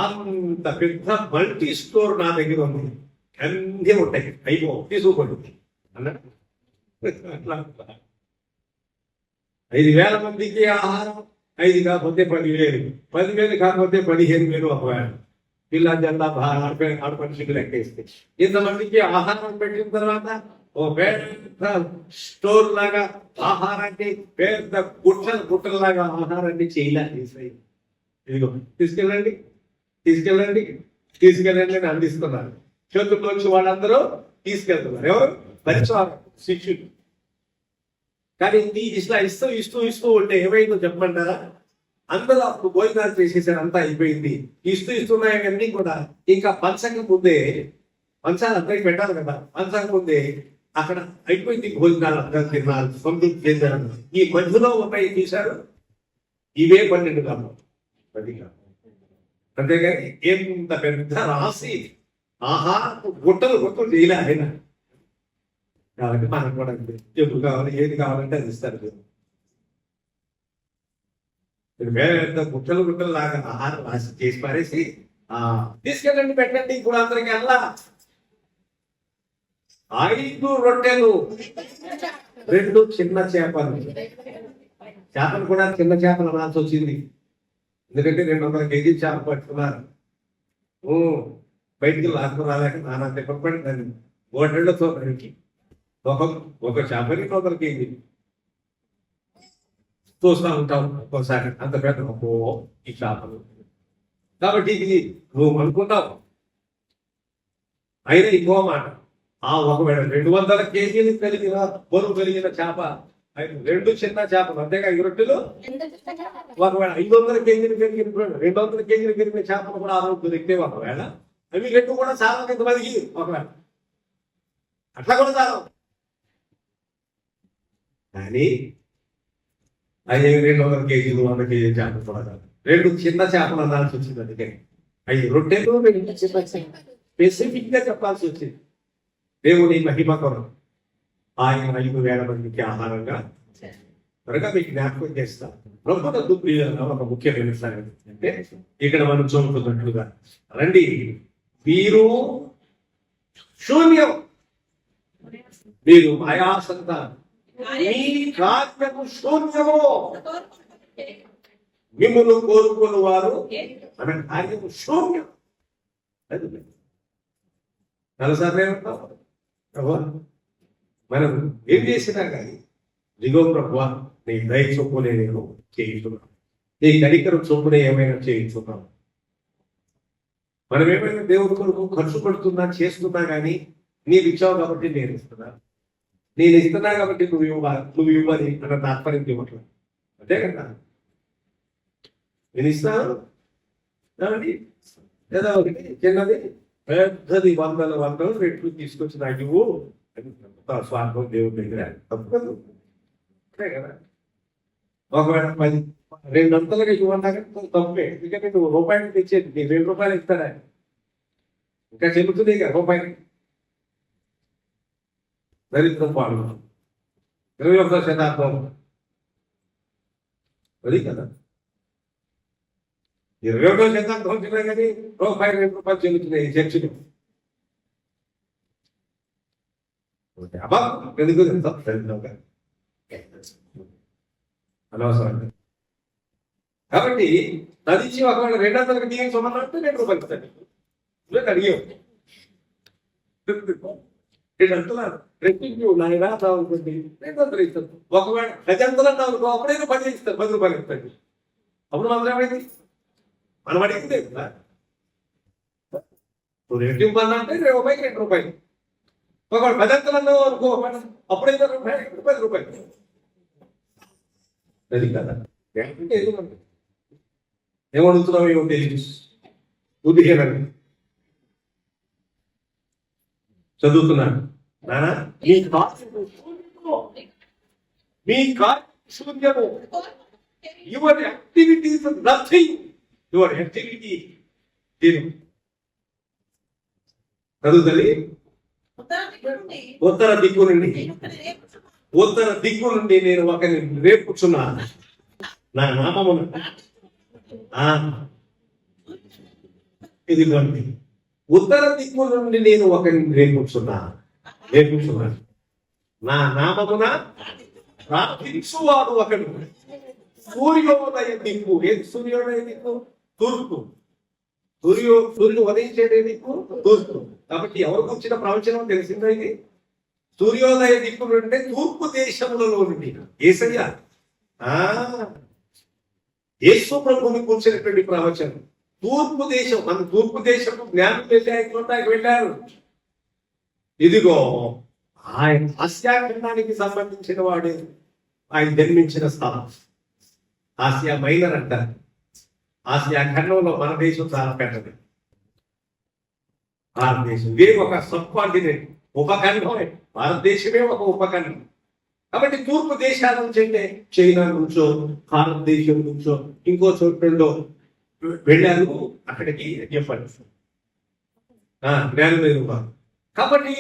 అంత పెద్ద మల్టీ స్టోర్ నా దగ్గర ఉంది, అన్నీ ఉంటాయి, అయిపో తీసుకోండి అన్నాడు. 5,000 మందికి ఆహారం, 5 కాకపోతే 10,000, 10,000 కాకపోతే 15,000 ఒకవేళ పిల్ల జల్లా ఆడపడుచులు లెక్కేస్తే ఇంతమందికి ఆహారం పెట్టిన తర్వాత ఓ పెద్ద స్టోర్ లాగా ఆహారాన్ని, పెద్ద గుట్టలాగా ఆహారాన్ని చేయలేదు. ఇదిగో తీసుకెళ్ళండి అని అందిస్తున్నారు. చేతుల్లోంచి వాళ్ళందరూ తీసుకెళ్తున్నారు. ఎవరు? పరిచారం, శిష్యులు. కానీ ఇట్లా ఇస్తూ ఉంటే ఏమైందో చెప్పమంటారా? అందరూ అప్పుడు భోజనాలు చేసేసారు, అంతా అయిపోయింది. ఇస్తున్నాయన్నీ కూడా ఇంకా పంచక ముందే, పంచాలు అందరికి పెట్టాలి కదా, పంచక ముందే అక్కడ అయిపోయింది భోజనాలు, అందరూ తిన్నారు, సంతృప్తి చేశారు. ఈ మధ్యలో ఉన్నాయి తీశారు, ఇవే 12 కాదు, 10 కాదు. అంతేగాని ఎంత పెద్ద రాసి ఆహారపు గుట్టలు చేయలే ఆయన. కాబట్టి మనకు కూడా ఎప్పుడు కావాలి, ఏది కావాలంటే అది ఇస్తారు. పెద్ద గుట్టలు లాగా ఆహారం రాసి చేసి పారేసి తీసుకెళ్ళండి, పెట్టండి ఇప్పుడు అందరికి అల్లా. 5 రొట్టెలు 2 చిన్న చేపలు కూడా చిన్న చేపలు రాసి వచ్చింది. ఎందుకంటే 200 కేజీ చేప పట్టుకున్నారు. బయటికి లాక్కుని రాలేక నానా తిప్పబడి దాన్ని ఓటళ్ళతో ఒక చేపని 100 కేజీ చూస్తూ ఉంటాం ఒక్కోసారి, అంత పెద్ద ఈ చేపలు. కాబట్టి ఇది నువ్వు అనుకుంటావు. అయినా ఇంకో మాట, ఒకవేళ 200 కేజీలు కలిగిన బరువు కలిగిన చేప, 2 చిన్న చేపలు, అంతేగా 5 రొట్టెలు. ఒకవేళ 500 కేజీలు పెరిగిన 200 కేజీలు పెరిగిన చేపలు కూడా ఆ రోజు దొరికితే ఒకవేళ అవి 2 కూడా చాలా కొంతమందికి ఒకవేళ అట్లా కూడా చాలా. కానీ 200 కేజీలు 100 కేజీలు చేపలు కూడా కాదు, 2 చిన్న చేపలు అనాల్సి వచ్చింది. అందుకని 5 రొట్టెలు 2 చిన్న స్పెసిఫిక్ గా చెప్పాల్సి వచ్చింది. దేవుని మహిమ కొరకు ఆయన 5,000 మందికి ఆహారంగా త్వరగా మీకు జ్ఞాపకం చేస్తాం. ప్రభుత్వ ప్రియులను ఒక ముఖ్యమైన సంగతి అంటే ఇక్కడ మనం చూపుతున్నట్లుగా, రండి మీరు శూన్యం, మీరు ఆయాసంతా, మీ కార్యము శూన్యము, మిమ్మల్ని కోరుకుని వారు మన కార్యము శూన్యం. చాలాసార్లు మనం ఏం చేసినా కానీ, దిగో ప్రభువా నీ దయ చొప్పునే నేను చేయించున్నాను, నీ కనికరం చొప్పునే ఏమైనా చేయించున్నాను. మనం ఏమైనా దేవుడి కొరకు ఖర్చు పెడుతున్నా చేస్తున్నా కానీ, నీకు ఇచ్చావు కాబట్టి నేను ఇస్తున్నా కాబట్టి నువ్వు ఇవ్వాలి అన్న తాత్పర్యం ఇవ్వట్లేదు. అంతే కదా, నేను ఇస్తాను ఏదో ఒకటి చిన్నది పెద్దది 100 రెట్లు తీసుకొచ్చి నాకు ఇవ్వు స్వార్థం దేవుడి దగ్గర తప్పదు. అంతే కదా. ఒకవేళ 200లుగా ఇవ్వన్నాక తప్పే, ఎందుకంటే నువ్వు రూపాయలు తెచ్చేది నీ 2 రూపాయలు ఇస్తాడా, ఇంకా చెబుతుంది ఇక రూపాయలు. దరిద్రం పాడు 21వ శతాబ్దం అది కదా. 21వ శతాబ్దం వచ్చినా కానీ రూపాయలు 2 రూపాయలు చెల్లుతున్నాయి ఈ చర్చలు. అబ్బా ఎందుకు అనవసరం. కాబట్టి నదించి ఒకవేళ 200కి బియ్యం సొమ్మన్నట్టు 2 రూపాయలు ఇస్తాడు. నువ్వు అడిగావు 200 రెట్టింపు నాయన అనుకోండి 200 ఇస్తాడు. ఒకవేళ 10 అన్నావు అనుకో అప్పుడైనా 10 ఇస్తాడు, 10 రూపాయలు ఇస్తాడు. అప్పుడు మనం ఏమైంది, మనం అడిగింది కదా. నువ్వు రెట్టింపు అన్నా అంటే 2 రూపాయలు 2 రూపాయలు. ఒకవేళ 10 అన్నావు అనుకో అప్పుడైతే 10 రూపాయలు. అది కదా. ఏమడుగుతున్నావు ఏమో తెలియదు, బుద్ధిహీనంగా చదువుతున్నాను. నానా మీ శూన్యము, your activities nothing, your activity నేను చదువుతుంది. ఉత్తర దిక్కు నుండి నేను ఒకరిని రేపుచున్నాను, నా నామమున. ఇదిగోండి, ఉత్తర దిక్కు నుండి నేను ఒకరిని రేపుచున్నాను, నా నామమున ప్రార్థించువాడు ఒకడు. సూర్యోదయ దిక్కు, ఏది సూర్యోదయ దిక్కు? తూర్పు. సూర్యుడు ఉదయించేది దిక్కు తూర్పు. కాబట్టి ఎవరికి వచ్చిన ప్రవచనం తెలిసిందో ఇది. సూర్యోదయ దిక్కు నుండి తూర్పు దేశములలో నుండి యేసయ్య యేసు ప్రభువుని కూర్చున్నటువంటి ప్రవచనం. తూర్పు దేశం, మన తూర్పు దేశం జ్ఞానం వెళ్ళారు. ఇదిగో ఆయన ఆసియా ఖండానికి సంబంధించిన వాడే, ఆయన జన్మించిన స్థలం ఆసియా మైనర్ అంటారు. ఆసియా ఖండంలో మన దేశం చాలా పెద్దది. భారతదేశం ఇదే ఒక సబ్ కాంటినెంట్, ఉపఖండమే. భారతదేశమే ఒక ఉపఖండం. కాబట్టి తూర్పు దేశాల నుంచి అంటే చైనా నుంచో, భారతదేశం నుంచో, ఇంకో చోట్లలో వెళ్ళారు. అక్కడికి చెప్పండి జ్ఞానం లేదు. కాబట్టి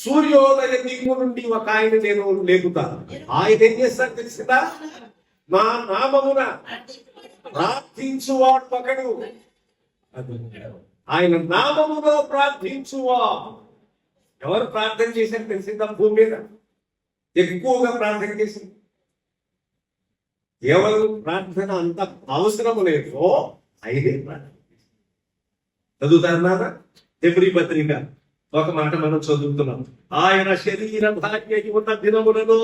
సూర్యోదయ దిక్కు నుండి ఒక ఆయన నేను లేపుతాను. ఆయన ఏం చేస్తాడు తెలిసిందా? నా నామమున ప్రార్థించువాడు ఒకడు. ఆయన నామములో ప్రార్థించువా. ఎవరు ప్రార్థన చేశారు తెలిసిందా? భూమి మీద ఎక్కువగా ప్రార్థన చేసింది ఎవరు? ప్రార్థన అంత అవసరము లేదో అయిదే ప్రార్థన. చదువుతారా? ఎబ్రీ పత్రిక ఒక మాట మనం చదువుతున్నాం. ఆయన శరీరధార్య ఉన్న దినములలో,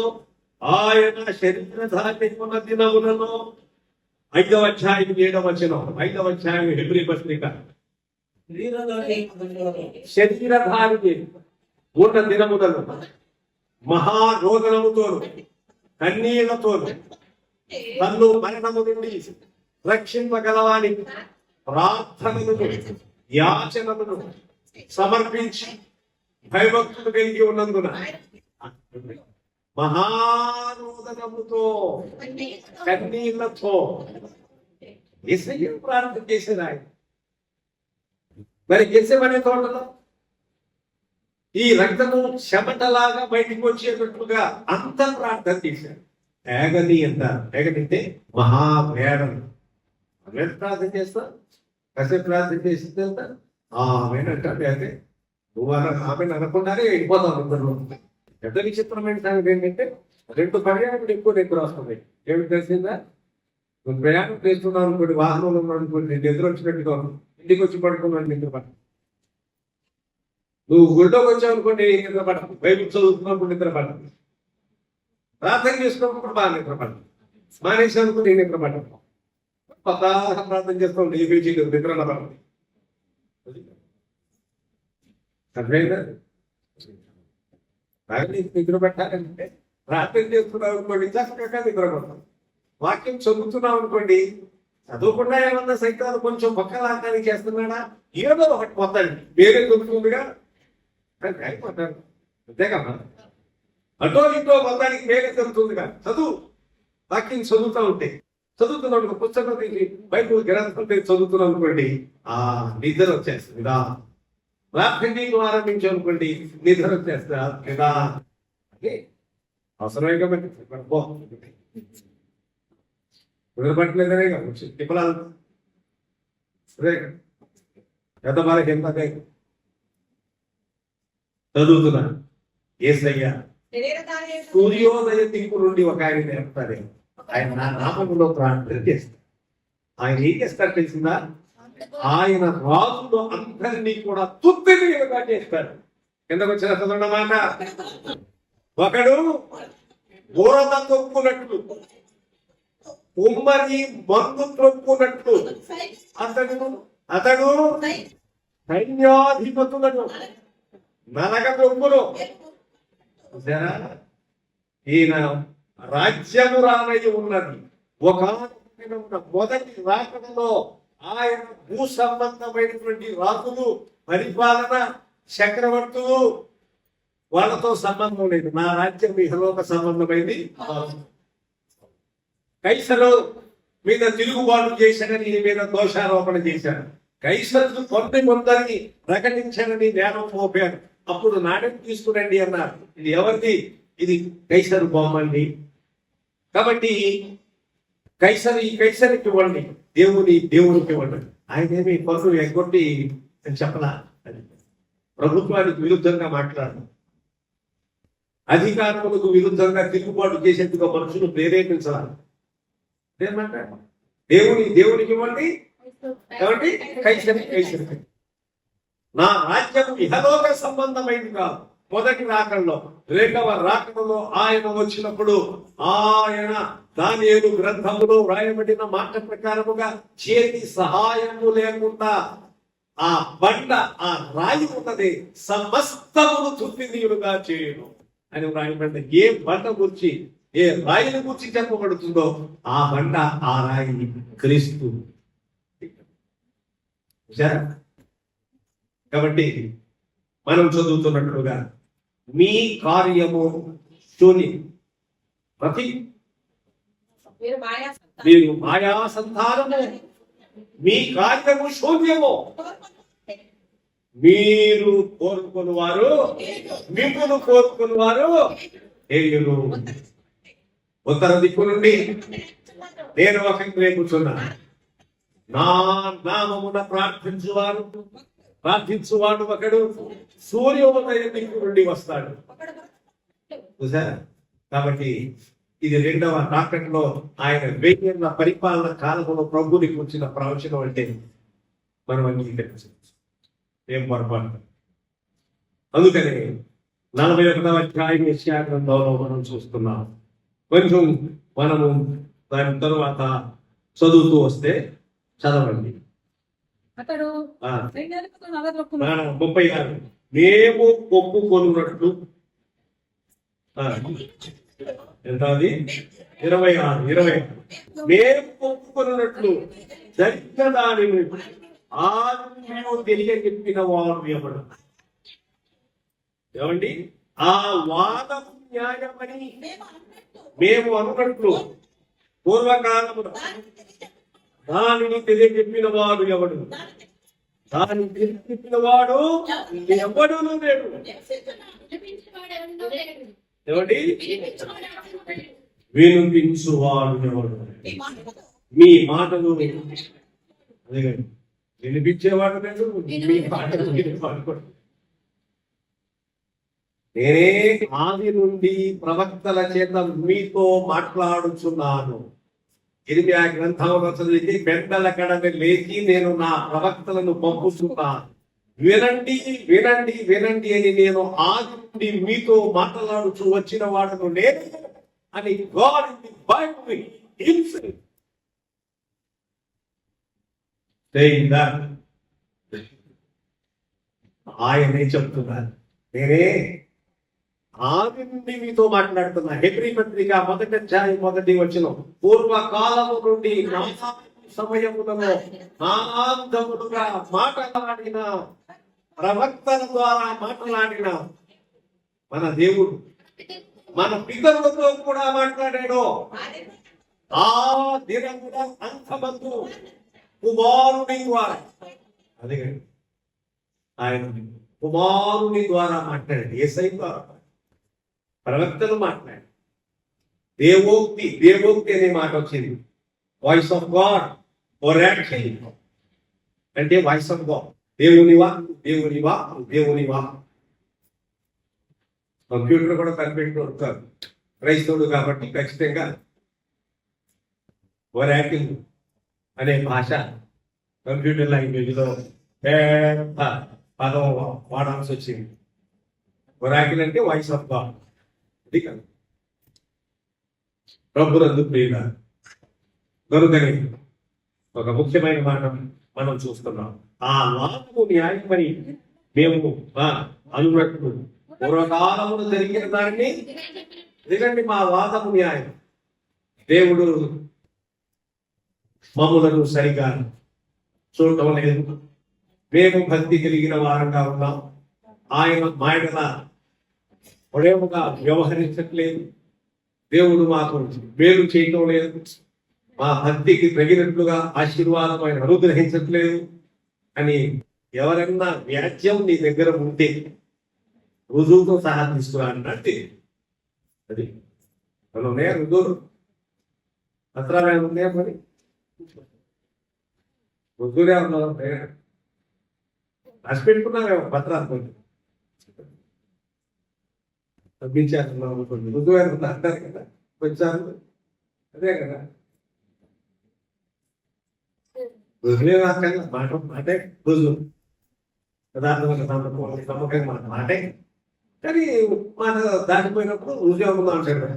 ఆయన శరీరధార్య ఉన్న దినములలో 5వ అధ్యాయం 7వ వచనం, 5వ అధ్యాయం హెబ్రీ పత్రిక. శరీరధార్య ఉన్న దినములలో మహారోదనముతోను కన్నీళ్లతోను తన్ను మరణము నుండి రక్షింపగలవాని ప్రార్థనలను యాచనలను సమర్పించి భయభక్తులు కలిగి ఉన్నందున మహారోదనముతో కన్నీళ్లతో యేసయ్య ప్రార్థన చేసేది ఆయన. మరి గెత్సేమనే తోటలో ఈ రక్తము చెమటలాగా బయటికి వచ్చేటట్లుగా అంత ప్రార్థన చేశాడు. ఏగని అంటారు. ఏగనంటే మహావేదన. ఆమె ప్రార్థన చేస్తా, కాసేపు ప్రార్థన చేసింది వెళ్తారు. ఆమెనంటే అయితే నువ్వు ఆమె అనకుండానే వెళ్ళిపోతాం అందరిలో. పెద్ద విచిత్రమైన సంగతి ఏంటంటే 2 పర్యాటకులు ఎక్కువ నిద్ర వస్తుంది. ఏమిటి తెలిసిందా? నువ్వు ప్రయాణం చేస్తున్నావు అనుకోండి, వాహనంలో ఉన్నావు అనుకోండి, నేను నిద్ర వచ్చినట్టుగా ఇంటికి వచ్చి పడుకున్నాను నిద్ర పడ. నువ్వు గుడిలోకి వచ్చావు అనుకోండి నిద్ర పడ. బైబిల్ చదువుతున్నప్పుడు నిద్ర పడ. ప్రార్థన చేసుకున్నప్పుడు బాగా నిద్ర పడ. మానేసి అనుకుంటే నిద్ర పడ. కొత్త ప్రార్థన చేస్తాం ఏ పేజీ నిద్ర పడుతుంది. అర్థమైందా? నిద్ర పెట్టాలంటే ప్రార్థన చేస్తున్నావు అనుకోండి, చక్కగా నిద్ర పడతాం. వాక్యం చదువుతున్నావు అనుకోండి, చదువుకుండా ఏమన్నా సైతాలు కొంచెం పక్కలాగానికి చేస్తున్నాడా, ఏదో ఒకటి పొందండి. వేరే దొరుకుతుందిగా అయిపోతారు. అంతేకమ్మా, అటో ఇటో పొందానికి వేరే దొరుకుతుందిగా. చదువు, వాక్యం చదువుతూ ఉంటే చదువుతున్నాడు పుస్తకం తీసి బైబిల్ గ్రంథం తీసి చదువుతున్నాం అనుకోండి, ఆ నిద్ర వచ్చేస్తుంది కదా. ప్రార్థనలు ఆరంభించాం అనుకోండి, నిద్ర వచ్చేస్తా కదా. అవసరమే కాబట్టి కుదరపట్టలేదనే తిప్పలాలు పెద్ద బాలకి ఎంత చదువుతున్నాను. ఏసయ్య సూర్యోదయ దిక్కు నుండి ఒక ఆయన నేర్పుతారే, ఆయన నా నామములో ప్రార్థన చేస్తారు. ఆయన ఏం చేస్తారు తెలిసిందా? ఆయన రాజులు అందరినీ కూడా తుత్తిగా చేస్తారు. కిందకు వచ్చిన చదవడం మాట, ఒకడు బోరద తొక్కునట్లు, ఉమ్మని మందు తొక్కునట్లు అతడు సైన్యాధిపతులను నలగ తొక్కును. ఈయన రాజ్యము రానయ్యి ఉన్నది. ఒక మొదటి రాకడలో ఆయన భూ సంబంధమైనటువంటి రాజులు, పరిపాలన, చక్రవర్తులు వాళ్ళతో సంబంధం లేదు. నా రాజ్యం ఇహలోక సంబంధమైంది. కైసరు మీద తిరుగుబాటు చేశాడని ఈ మీద దోషారోపణ చేశాడు. కైసరు కొంతమందిని ప్రకటించాడని నేరం మోపారు. అప్పుడు నాణ్యం తీసుకురండి అన్నారు. ఇది ఎవరిది? ఇది కైసరు బొమ్మండి. కాబట్టి కైసరికి ఇవ్వండి, దేవునికి ఇవ్వండి. ఆయన ఏమి పనులు ఎగ్గొట్టి అని చెప్పలా. ప్రభుత్వానికి విరుద్ధంగా మాట్లాడు, అధికారములకు విరుద్ధంగా తిరుగుబాటు చేసేందుకు మనుషులు ప్రేరేపించాలి. ఏమంటారు? దేవునికి ఇవ్వండి, కాబట్టి కైసరికి. నా రాజ్యం ఇహలోక సంబంధమైంది కాదు. మొదటి రాకడలో, రెండవ రాకడలో ఆయన వచ్చినప్పుడు ఆయన దానియేలు గ్రంథములో వ్రాయబడిన మాట ప్రకారముగా చేతి సహాయము లేకుండా ఆ బండ, ఆ రాయి ఉన్నది సమస్తమును తుప్పినీయులుగా చేయను అని వ్రాయబడిన ఏ బండ గురించి, ఏ రాయిని గురించి చెప్పబడుతుందో ఆ బండ, ఆ రాయి క్రీస్తు. కాబట్టి మనం చదువుతున్నట్లుగా మీ కార్యము శూన్యం. మీరు మాయా సంతానము, మీ కార్యము శూన్యము. మీరు కోరుకుని వారు మిమ్మల్ని కోరుకుని వారు ఏయులు. ఉత్తర దిక్కు నుండి నేను ఒక కూర్చున్నా. నా నామమున ప్రార్థించువాడు ఒకడు సూర్యోదయ దిక్కు నుండి వస్తాడు. చూసారా? కాబట్టి ఇది రెండవ రాకడలో ఆయన 1000 ఏళ్ల పరిపాలన కాలంలో ప్రభువునికి వచ్చిన ప్రవచనం అంటే మనం అంగీకరించవచ్చు. ఏం పొరపాటు. అందుకని 41వ అధ్యాయం యెషయా గ్రంథంలో మనం చూస్తున్నాం. కొంచెం మనము దాని తరువాత చదువుతూ వస్తే చదవండి. అతడు 36 మేము ఒప్పుకొనున్నట్లు, ఎంత అది? 26 మేము ఒప్పుకొనున్నట్లు జరిగిన దానిని ఆత్మీయ తెలియజెప్పిన వాడు ఎవడు? ఏమండి? ఆ వాదం న్యాయమని మేము అనున్నట్లు పూర్వకాలమున దానిని తెలియజెప్పిన వాడు ఎవడు? దాన్ని తెలియజెప్పిన వాడు ఎవడును లేడు. ఏమండి? వినిపించువాడు ఎవడు? మీ మాటలు వినిపించేవాడు లేడు, మీ మాటలు వినేవాడు. నేనే ఆది నుండి ప్రవక్తల చేత మీతో మాట్లాడుచున్నాను. ఇర్మియా గ్రంథంలో చదివితే బెండల కడని లేచి నేను నా ప్రవక్తలను పంపుతున్నాను. వినండి వినండి వినండి అని నేను ఆది నుండి మీతో మాట్లాడుచూ వచ్చిన వాడను నేను అని God in the Bible himself saying that. ఆయనే చెప్తున్నారు, నేనే ఆది నుండి మీతో మాట్లాడుతున్నా. హెబ్రీ పత్రిక 1వ అధ్యాయం 1వ వచనం, పూర్వకాలము నుండి సమయములలో నానాంతములుగా మాట్లాడిన ప్రవక్తల ద్వారా మాట్లాడిన మన దేవుడు మన పితరులతో కూడా మాట్లాడాడు. ఆ దినముల అంతమందు కుమారుని ద్వారా, అదే ఆయన కుమారుని ద్వారా మాట్లాడండి. యేసయ్య ద్వారా ప్రవక్తలు మాట్లాడి దేవోక్తి అనే మాట వచ్చింది. వాయిస్ ఆఫ్ గాడ్ ఒరాకిల్ అంటే వాయిస్ ఆఫ్ గాడ్, దేవునివా. కంప్యూటర్ కూడా కనిపెట్టి ఉంటారు క్రైస్తవుడు కాబట్టి ఖచ్చితంగా ఒరాకిల్ అనే భాష కంప్యూటర్ లాంగ్వేజ్లో పెద్ద పదం వాడాల్సి వచ్చింది. ఒరాకిల్ అంటే వాయిస్ ఆఫ్ గాడ్. అది కాదు ప్రభునందు ప్రియుల కనుకని ఒక ముఖ్యమైన మాట మనం చూస్తున్నాం. ఆ వాదము న్యాయమని మేము అనున్నట్టు పూర్వకాలములు జరిగిన దాన్ని ఎందుకంటే మా వాదము న్యాయం. దేవుడు మమ్ములను సరిగా చూడటం లేదు. మేము భక్తి కలిగిన వారంగా ఉన్నాం. ఆయన మాయల ప్రేమగా వ్యవహరించట్లేదు. దేవుడు మాకు మేలు చేయటం లేదు. మా భక్తికి తగినట్లుగా ఆశీర్వాదం ఆయన అనుగ్రహించట్లేదు అని ఎవరన్నా వ్యాజ్యం నీ దగ్గర ఉంటే రుజువుతో సహా తీసుకురా అన్నట్టు. అది మనం ఉన్నాయా రుజువులు? పత్రాలు ఏమైనా ఉన్నాయా? మరి రుజువులే ఉన్నాం రాసి పెట్టుకున్నామేమో పత్రాలు కొన్ని పంపించారు అనుకోండి. రుజువు ఏమన్నా అంటారు కదా వచ్చారు. అదే కదా రుజువే రాకల్లా మాట మాటే రుజువు యథార్థమైన నమ్మకంగా మాట మాటే. కానీ మాట దాటిపోయినప్పుడు రుజువు ఉందా అంటాడు.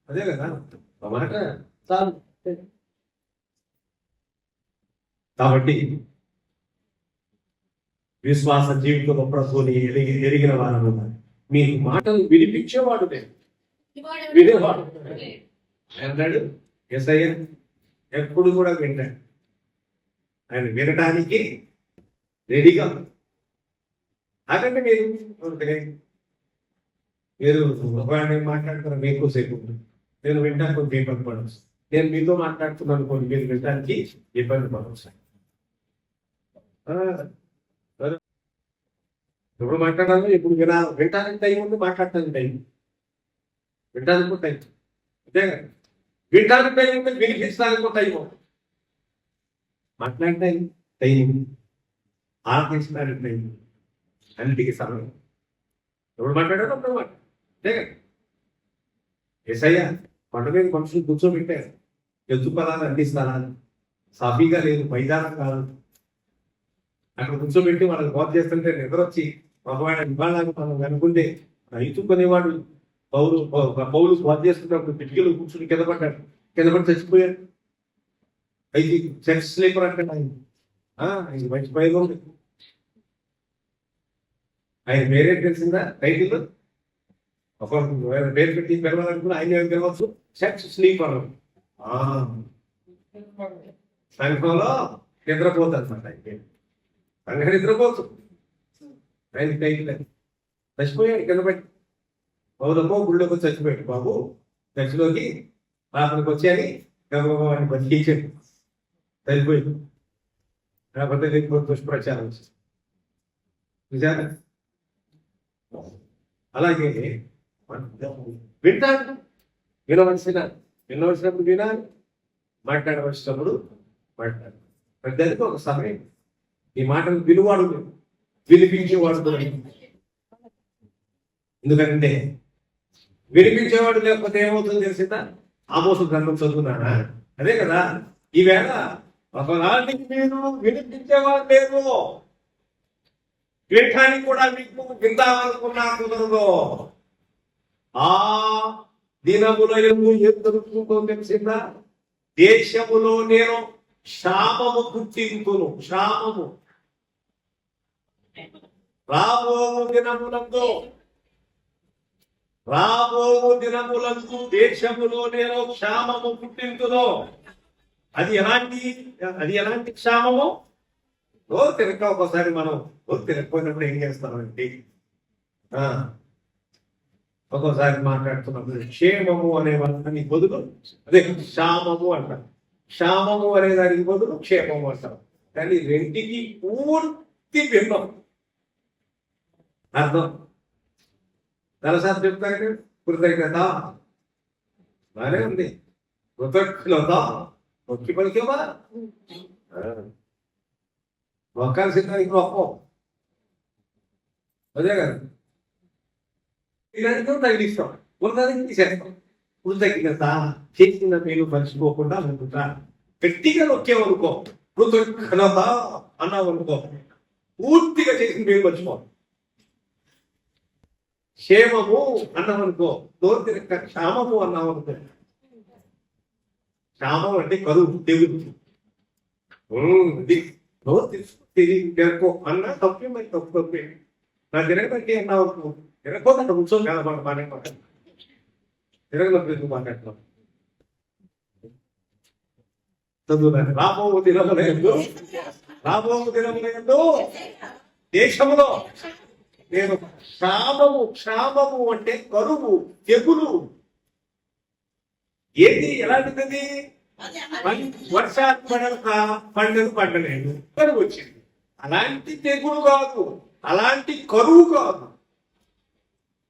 అదే కదా మాట చాలు. కాబట్టి విశ్వాస జీవితంలో ప్రభువుని ఎరిగిన వారు మీ మాటలు వినిపించేవాడు లేదు, వినేవాడు అన్నాడు. యేసయ్య ఎప్పుడు కూడా వింటాడు. ఆయన వినడానికి రెడీగా. అదంటే మీరు ఒకవేళ మాట్లాడుతున్నా మీకు సేపు నేను వింటాను కొంచెం ఇబ్బంది పడవచ్చు. నేను మీతో మాట్లాడుతున్నాను కొన్ని మీరు వినడానికి ఇబ్బంది పడవచ్చు. ఎప్పుడు మాట్లాడాలో ఎప్పుడు వినడానికి టైం ఉంది, మాట్లాడటానికి టైం, వినడానికి టైం. అంతే కదా, వినడానికి టైం ఉంది, వినిపించడానికి టైం, మాట్లాడటానికి టైం, ఆలోచించడానికి టైం, అన్నిటికీ సమయం. ఎప్పుడు మాట్లాడాలో అప్పుడు మాట. అంతే కదా. యేసయ్య కొండ మీద మనుషులు కూర్చోబెట్టారు. ఎత్తు పదాలు అందిస్తాను సాఫీగా లేదు, మైదానం కాదు. అక్కడ కూర్చోబెట్టి వాళ్ళని బాధ చేస్తుంటే నిద్ర వచ్చి ఒకవేళ ఇవ్వాలని మనం అనుకుంటే రైతు కొనేవాడు పౌలు బాధ చేస్తున్నప్పుడు కిటికీలు కూర్చుని కింద పడి చచ్చిపోయాడు. అయితే సెక్స్ స్లీపర్ అంటే ఆయన మంచి పైగా ఉంది. ఆయన పేరే తెలిసిందా టైటిల్? ఒక పేరు పెట్టి పిలవాలనుకుని ఆయన పిలవచ్చు, సెక్స్ స్లీపర్. సంఘంలో నిద్రపోతుంది అనమాట. సంఘం నిద్రపోతు ఆయన టైటిల్ చచ్చిపోయాడు కింద పెట్టి. పౌలమో గుళ్ళోకి వచ్చి చచ్చిపోయాడు. బాబు చర్చిలోకి ప్రార్థనకు వచ్చి అని గర్భవాన్ని బతికించాడు. చనిపోయింది. లేకపోతే దుష్ప్రచారం నిజాన్ని. అలాగే వింటాను, వినవలసినప్పుడు వినాలి, మాట్లాడవలసినప్పుడు మాట్లాడాలి. ప్రతిదానికి ఒక సమయం. ఈ మాటలు విలువాడు వినిపించేవాడు. ఎందుకంటే వినిపించేవాడు లేకపోతే ఏమవుతుంది తెలిసిందా? ఆమోసు గ్రంథం చదువుతున్నానా? అదే కదా. ఈవేళ ఒకనాటికి మీరు వినిపించేవాడు లేదు, వినటానికి కూడా మీకు విందామనుకున్నా కుదరదు. ఆ దినముల ఏం జరుగుతుందో తెలిసిందా? దేశములో నేను క్షామము పుట్టింతును. క్షామము రాబో దినములందు దేశములో నేను క్షామము పుట్టింతును. అది ఎలాంటి క్షామము? తిరగ ఒకసారి మనం తిరగపోయినప్పుడు ఏం చేస్తామంటే ఒక్కోసారి మాట్లాడుతున్నప్పుడు క్షేమము అనే దానికి బదులు అదే క్షామము అంటారు, క్షామము అనే దానికి బదులు క్షేమము అంటారు. కానీ రెంటికి పూర్తి భిన్నం అర్థం. తలసారి చెప్తారు కృతజ్ఞత బానే ఉంది, కృతజ్ఞత మొక్కి పలికేవా మొక్కాల్సిందానికి మొక్కం అదే కదా. ఇలాంటి తగిలిస్తాం, ఉన్నదానికి తీసేస్తాం. కృతజ్ఞత చేసిన మేలు మర్చిపోకుండా అనుకుంటా గట్టిగా నొక్కేవనుకో, కృతజ్ఞత అన్నావనుకో, పూర్తిగా చేసిన మేలు మర్చిపో. క్షేమము అన్నామనుకో, నోరు తిరగ క్షామము అన్నామనుకో. క్షామం అంటే కరువు, తెగులు. నోరు తిరిగి తిరగకో అన్నా తప్పే, మరి తప్పే. నా తిరగబట్టి అన్నావనుకో, తిరగకపోతే అక్కడ కూర్చొని కదా మనం బాగా మాట్లాడుతున్నాం, తిరగలేదు మాట్లాడుతున్నాం. చదువుతాను. రాబో దినములందు దేశంలో నేను క్షామము అంటే కరువు, తెగులు. ఏది ఎలాంటిది? వర్షాలు పడక పండలేదు, కరువు వచ్చింది. అలాంటి తెగులు కాదు, అలాంటి కరువు కాదు.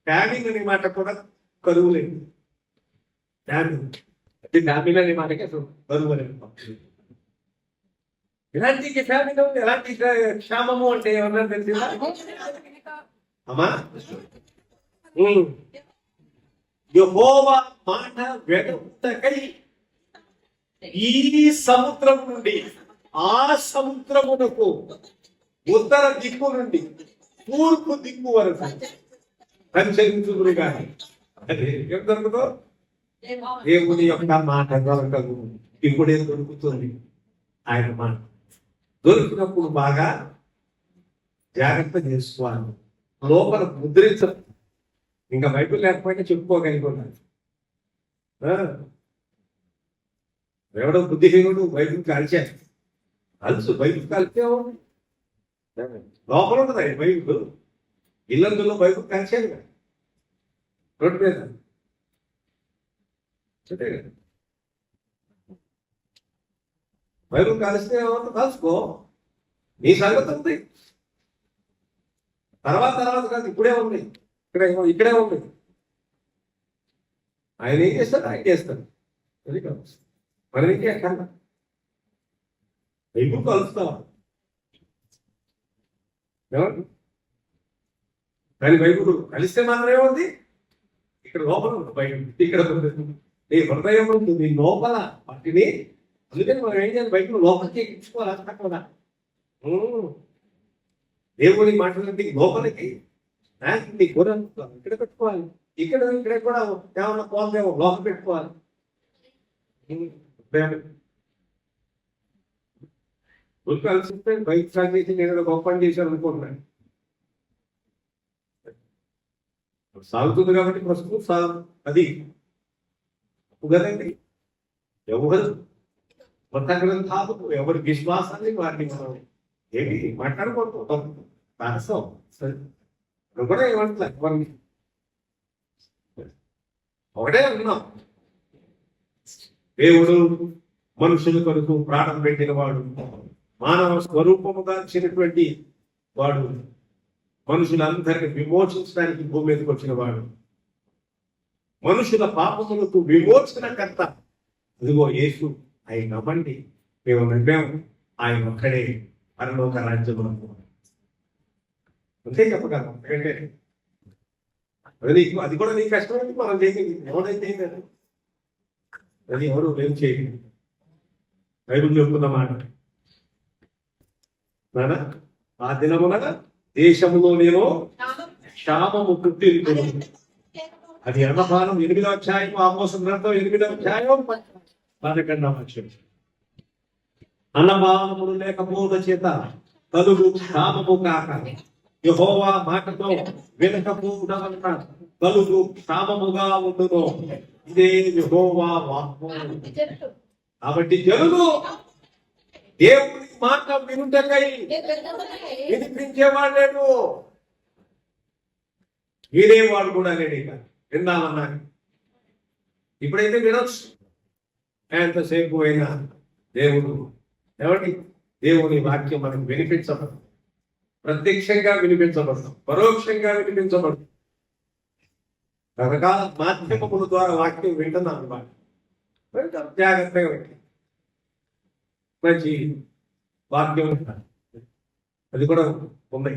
ఫ్యామింగ్ అనే మాట కూడా కరువు లేదు. ఫ్యామింగ్ అనే మాటకి అసలు కరువు అనేది. ఇలాంటి ఫ్యామింగ్ ఎలాంటి క్షామము అంటే ఏమన్నా తెలిసిందా అమ్మా? యెహోవా మాట వెనుకై ఈ సముద్రం నుండి ఆ సముద్రమునకు ఉత్తర దిక్కు నుండి తూర్పు దిక్కు వరకు సంచరించుదురు కానీ అదే ఏం దొరుకుతో దేవుని యొక్క మాట దొరకదు. ఇప్పుడే దొరుకుతుంది ఆయన మాట. దొరికినప్పుడు బాగా జాగ్రత్త చేసుకోవాలి, లోపల ముద్రించదు. ఇంకా బైబిల్ లేకపోయినా చెప్పుకోగలిగినాడు. ఎవడో బుద్ధిహీనుడు బైబిల్ కాల్చాడు, కలుసు బైబిల్ కలిపే లోపల ఉంటుంది బైబిల్. ఇల్లందులో బైబిల్ కాల్చాడు కదా రోడ్డు మీద. బైబిల్ కలిస్తే కలుసుకో, నీ సంగతి ఉంది. తర్వాత కాదు, ఇప్పుడే ఉంది, ఇక్కడే ఉంది. ఆయన ఏం చేస్తాడు, ఆయన చేస్తాడు. అది కాదు మనం ఏం చేయాలి? బైబిల్ కలుస్తావా? కానీ బైబిల్ కలిస్తే మాత్రమే ఉంది. ఇక్కడ లోపల ఉంది బైబిల్, ఇక్కడ నీ హృదయం ఉంది, నీ లోపల వాటిని. అందుకని మనం ఏం చేయాలి? బైబిల్ లోపలికి ఎక్కించుకోవాలి. తక్కువ దేవుని మాటలంటే లోపలికి నీ గొర్రె ఇక్కడ పెట్టుకోవాలి. ఇక్కడ కూడా ఏమన్నా పోదేమో లోపల పెట్టుకోవాలి. కలిసిస్తే బయట స్టార్ట్ చేసి నేను గొప్ప పని చేశాను అనుకుంటున్నాను. సాగుతుంది కాబట్టి ప్రస్తుతం సాగు అది కదండి. ఎవరు కొత్త గ్రంథాలు ఎవరి విశ్వాసాన్ని వారిని మనం ఏమి మాట్లాడుకుంటాం. రహస్యం కూడా ఏమంటలే, ఒకటే ఉన్నాం. దేవుడు మనుషుల కొరకు ప్రాణం పెట్టిన వాడు, మానవ స్వరూపముగా ఇచ్చినటువంటి వాడు, మనుషులందరినీ విమోచించడానికి భూమి మీదకి వచ్చిన వాడు, మనుషుల పాపములకు విమోచనకర్త. ఇదిగో యేసు. ఆయన నమ్మండి, మేము నమ్మాము, ఆయన ఒక్కడే పరలోక రాజ్యము అంతే చెప్పగలం. ఎందుకంటే అది కూడా నీకు కష్టమైంది, మనం చేయగలిగి ఎవరైతే అది ఎవరు ఏం చేయగలిగి. బైబిల్ చెప్తున్న మాట నాన్న, ఆ దినమున దేశములో నేను క్షామము పుట్టింది. అది అన్నపానం 8వ అధ్యాయం, ఆమోస గ్రంథం 8వ అధ్యాయం 11వ వచనం. అన్నపానములు లేకపోవడం చేత కలుగు క్షామము కాక యెహోవా మాటతో వినకపోవడం వలన కలుగు క్షామముగా ఉండును. ఇదే యెహోవా వాక్కు. కాబట్టి జనులు దేవుని మాట వినుటకై వినిపించేవాడు లేడు, వినేవాడు కూడా లేడు. ఇక విందామన్నా ఇప్పుడైతే వినొచ్చు. ఎంతసేపు అయినా దేవుని వాక్యం మనకు వినిపించబడదు. ప్రత్యక్షంగా వినిపించబడతాం, పరోక్షంగా వినిపించబడదు. రకరకాల మాధ్యమముల ద్వారా వాక్యం వింటున్నాం అన్నమాట. జాగ్రత్తగా పెట్టి మంచి వాక్యం అది కూడా ఉంది,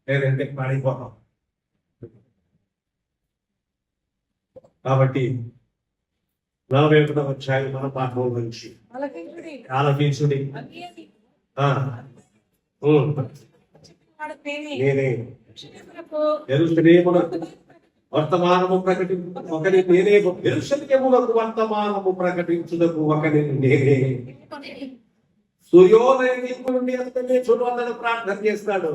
లేదంటే పాడిపోతాం. కాబట్టి 41వ అధ్యాయం మన పాఠం నుంచి ఆలకించుడి. నేనే యెరూషలేమునకు వర్తమానము ప్రకటించు యెరూషలేమునకు వర్తమానము ప్రకటించుటకు ఒకరిని నేనే. సూర్యోదయం దిక్కు నుండి అంతనే చూడవద్దని ప్రార్థన చేస్తాడు.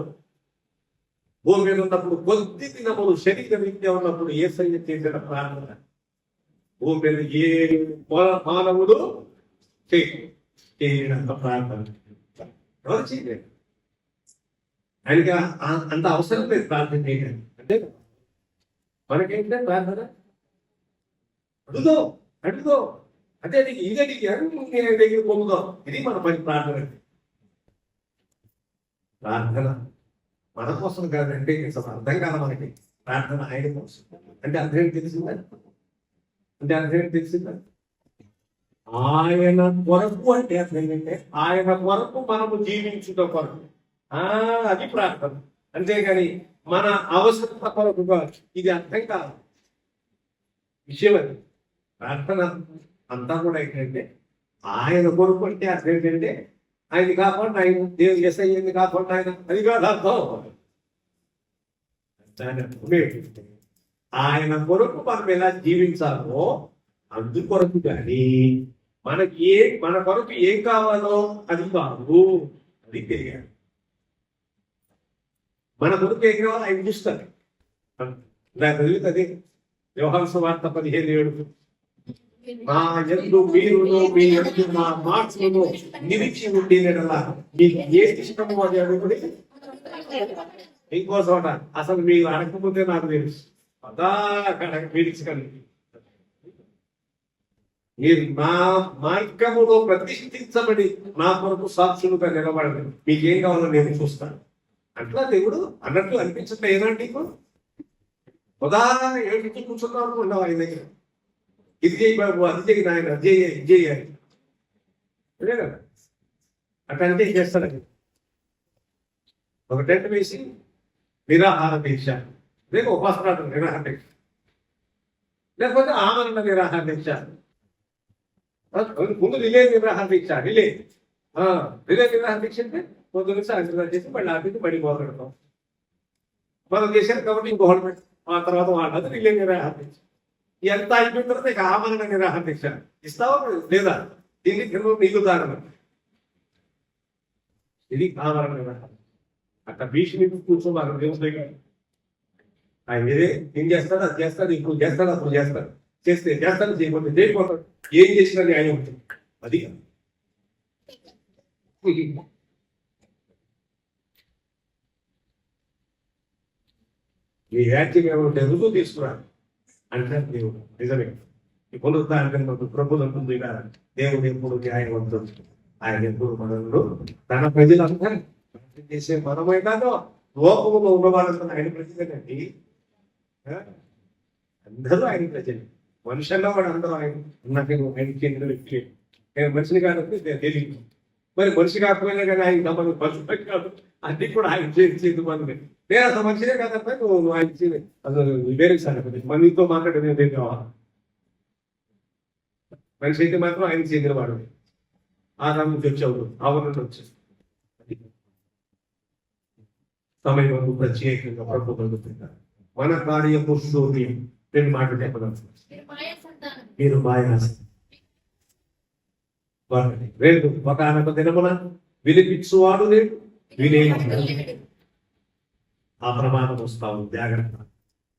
భూమి మీద ఉన్నప్పుడు కొద్ది దినములు శరీర రీత్యా ఉన్నప్పుడు యేసయ్య చేసిన ప్రార్థన భూమి మీద ఏ మానవుడు చేయనంత ప్రార్థన ఎవరు చేయలేదు. ఆయనకి అంత అవసరం లేదు ప్రార్థన చేయడానికి. అంటే మనకేంటే ప్రార్థన అడుగుదో అంటే నీకు ఇది దగ్గర పొందుదాం. ఇది మన పని ప్రార్థన. ప్రార్థన మన కోసం కాదంటే అసలు అర్థం కాదు మనకి. ప్రార్థన ఆయన కోసం అంటే అర్థం తెలిసిందా? ఆయన కొరకు అంటే అర్థం ఏంటంటే ఆయన కొరకు మనము జీవించుట కొరకు. అది ప్రార్థన. అంతేగాని మన అవసరత కొరకు ఇది అర్థం కాదు విషయం. అది ప్రార్థన అంతా కూడా ఏంటంటే ఆయన కొరకు అంటే అర్థం ఏంటంటే ఆయన కాకుండా ఆయన దేవుడు ఎస్ఐని కాకుండా ఆయన అది కాదు అర్థం. ఆయన కొరకు మనం ఎలా జీవించాలో అందుకొరకు కానీ మన కొరకు ఏం కావాలో అది కాదు. అది తెలియాలి. మన కొరకు ఏం కావాలో ఆయన చూస్తారు. చదువుతుంది యోహాను సువార్త 15:7. నా యందు మీరును మీ యందు నా మాటలను నిలిచి ఉండినలా మీకు ఏ ఇష్టమో అది అడుగుడి. ఇంకో చోట అసలు మీరు అడగకపోతే నాకు తెలుసు పీడించగలిగి మీరు నా మార్గములో ప్రతిష్ఠించబడి నా కొరకు సాక్షులుగా నిలబడండి. మీకేం కావాలో నేను చూస్తాను. అట్లా దేవుడు అన్నట్లు అనిపించట్లే ఏదండి? ఉదా ఏమిటి కూర్చున్నాను ఉండవు ఆయన దగ్గర. ఇది చేయి బాబు, అది చేయి నాయన, అది చేయాలి అదే కదా. అట్లంటే చేస్తాడు. ఒక టెంట్ వేసి నిరాహార దీక్ష, లేక ఉపాసనాలు నిరాహార దీక్ష, లేకపోతే ఆమరణ నిరాహార దీక్ష, ముందు రిలే నిరాహార దీక్ష. రిలే నిరాహార దీక్ష అంటే పొద్దున్న సాయంత్రం చేసి మళ్ళీ ఆఫీస్కి బడి మొదలెడతాం. మనం చేశారు కాబట్టి ఇంకోటి పెట్టి ఆ తర్వాత వాళ్ళది రిలే నిరాహార దీక్ష. ఎంత అయిపోయిన తర్వాత ఇక ఆమరణ నిరాహార దీక్ష ఇస్తావా లేదా? దీనికి నీకు దానం. ఇది ఆమరణ నిరాహార. అట్లా భీషణి కూర్చోమారు దేవుని దగ్గర. ఆయన మీరే ఏం చేస్తాడు, అది చేస్తాడు, ఇప్పుడు చేస్తాడు, అప్పుడు చేస్తాడు, చేస్తాడు, చేయకపోతాడు. ఏం చేసినా న్యాయం ఉంటుంది. అది ఈ వ్యాఖ్య ఏమంటే రుజువు తీసుకురాలి అంటారు దేవుడు. నిజమే. ఈ పునరుద్ధారణ ప్రభుత్వం ఉంటుంది కదా. దేవుడు ఎప్పుడు న్యాయవంతుడు. ఆయన ఎప్పుడు మనలో తన ప్రజలంతా చేసే మనమే కాదు, లోకములో ఉన్న వాళ్ళంతా ఆయన ప్రజలేనండి. అందరూ ఆయన ప్రజలు. మనుషుల్లో కూడా అందరూ ఆయన ఆయనకి చెందిన వ్యక్తి. నేను మనిషిని కాబట్టి తెలియదు. మరి మనిషి కాకపోయినా కానీ ఆయన మనం మనుషులే కాదు, అన్ని కూడా ఆయన చేసేది మనమే. నేను అసలు మనిషినే కాదన్నా నువ్వు ఆయన అసలు వేరే సంగతి. మనతో మాట్లాడేది ఏం కావాలి? మనిషి అయితే మాత్రం ఆయన చెందిన వాడు. ఆ నుంచి వచ్చావు, ఆ నుండి వచ్చావు. సమయం ప్రత్యేకంగా ప్రభు కలుగుతున్నారు. మన కార్య పురుషుని రెండు మాటలు చెప్పగలం. మీరు రెండు ఒకనొక దినమున వినిపించువాడు లేడు, వినేవాడు. ఆ ప్రమాణం వస్తావు జాగ్రత్త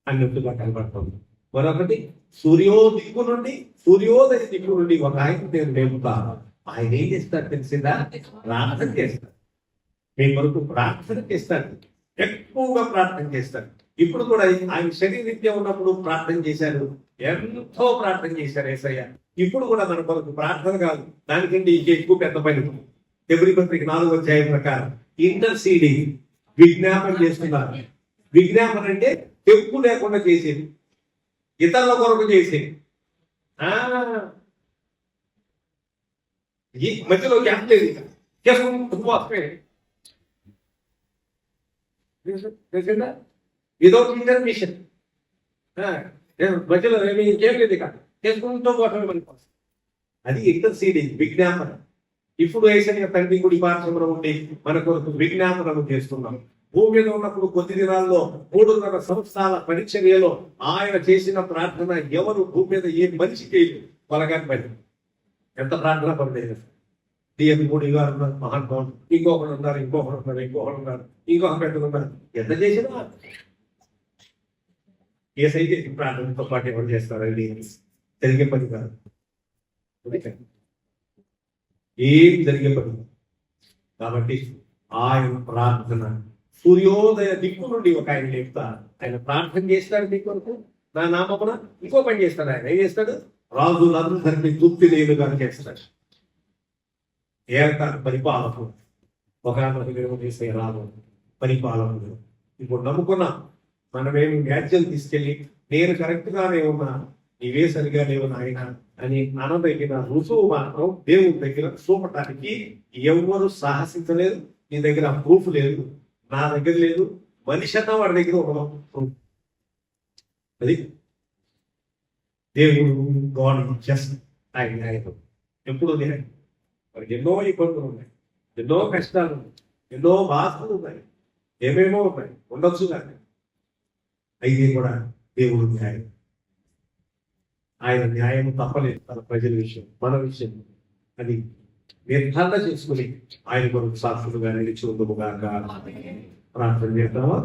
అన్నట్టుగా కనబడుతుంది. మరొకటి సూర్యోదయ దిక్కు నుండి ఒక ఆయన నేను లేపుతాను. ఆయన ఏం చేస్తాడు తెలిసిందా? ప్రార్థన చేస్తాడు. మీ కొరకు ప్రార్థన చేస్తాడు. ఎక్కువగా ప్రార్థన చేస్తాడు. ఇప్పుడు కూడా ఆయన శరీరరీత్యా ఉన్నప్పుడు ప్రార్థన చేశారు, ఎంతో ప్రార్థన చేశారు యేసయ్య. ఇప్పుడు కూడా మన కొరకు ప్రార్థన కాదు, దానికంటే ఇంకే ఎక్కువ పెద్ద పని. హెబ్రీ పత్రిక 4వ అధ్యాయం ప్రకారం ఇంటర్సీడింగ్, విజ్ఞాపన చేస్తున్నారు. విజ్ఞాపన అంటే తెప్పు లేకుండా చేసేది, ఇతరుల కొరకు చేసేది. ఈ మధ్యలో గ్యాప్ లేదు, ఇక వితౌట్ ఇంటర్మిషన్, మధ్యలో ఇంకేం లేదు, ఇక చేసుకుంటూ పోవటమే మన కోసం. అది ఇంటర్సీడింగ్, విజ్ఞాపన. ఇప్పుడు యేసయ్య తండ్రి కుడి పార్శ్వమున ఉండి మన కొరకు విజ్ఞాపనము చేస్తున్నాం. భూమి మీద ఉన్నప్పుడు కొద్ది దినాల్లో 3.5 సంవత్సరాల పరిచర్యలో ఆయన చేసిన ప్రార్థన ఎవరు భూమి మీద ఏ మనిషికి కొలగాని పని. ఎంత ప్రార్థన పడలేదు. డిఎం మోడీ గారు ఉన్నారు, మహానుభావులు, ఇంకొకరు ఉన్నారు, ఇంకొక పెద్దలు ఉన్నారు. ఎంత చేసినా ఏసైతే ప్రార్థనతో పాటు ఎవరు చేస్తారండి? జరిగే పని కాదు, ఏం జరిగే పని. కాబట్టి ఆయన ప్రార్థన సూర్యోదయ దిక్కు నుండి ఒక ఆయన లేపుతారు. ఆయన ప్రార్థన చేస్తాడు మీ కొరకు, నా నామమున. ఇంకో పని చేస్తాడు ఆయన. ఏం చేస్తాడు? రాజులందరినీ తృప్తి లేదుగా చేస్తాడు. ఏక పరిపాలకుడు, ఒక చేసే రాజు పరిపాలకుడు. ఇప్పుడు నమ్ముకున్నా మనమేమి వ్యాజ్యం తీసుకెళ్ళి నేను కరెక్ట్ గానే ఉన్నా, నీవే సరిగా లేవు నాయన అని అనదగిన రుజువు మాత్రం దేవుడి దగ్గర చూపటానికి ఎవరు సాహసించలేదు. నీ దగ్గర ప్రూఫ్ లేదు, నా దగ్గర లేదు, మనిషి అన్న వాడి దగ్గర ఒక ప్రూఫ్. అది దేవుడు గాడ్ జస్ట్ ఆయన ఎప్పుడు లేదు. వారికి ఎన్నో ఇబ్బందులు ఉన్నాయి, ఎన్నో కష్టాలు ఉన్నాయి, ఎన్నో బాధలు ఉన్నాయి, ఏమేమో ఉన్నాయి, ఉండొచ్చు కానీ అయితే కూడా దేవుడు న్యాయం. ఆయన న్యాయం తప్పలేదు తన ప్రజల విషయం, మన విషయం. అది నిర్ధారణ చేసుకుని ఆయన కొరకు సాక్షులుగా నిలిచి ఉండుగాక. ప్రార్థన చేద్దామా?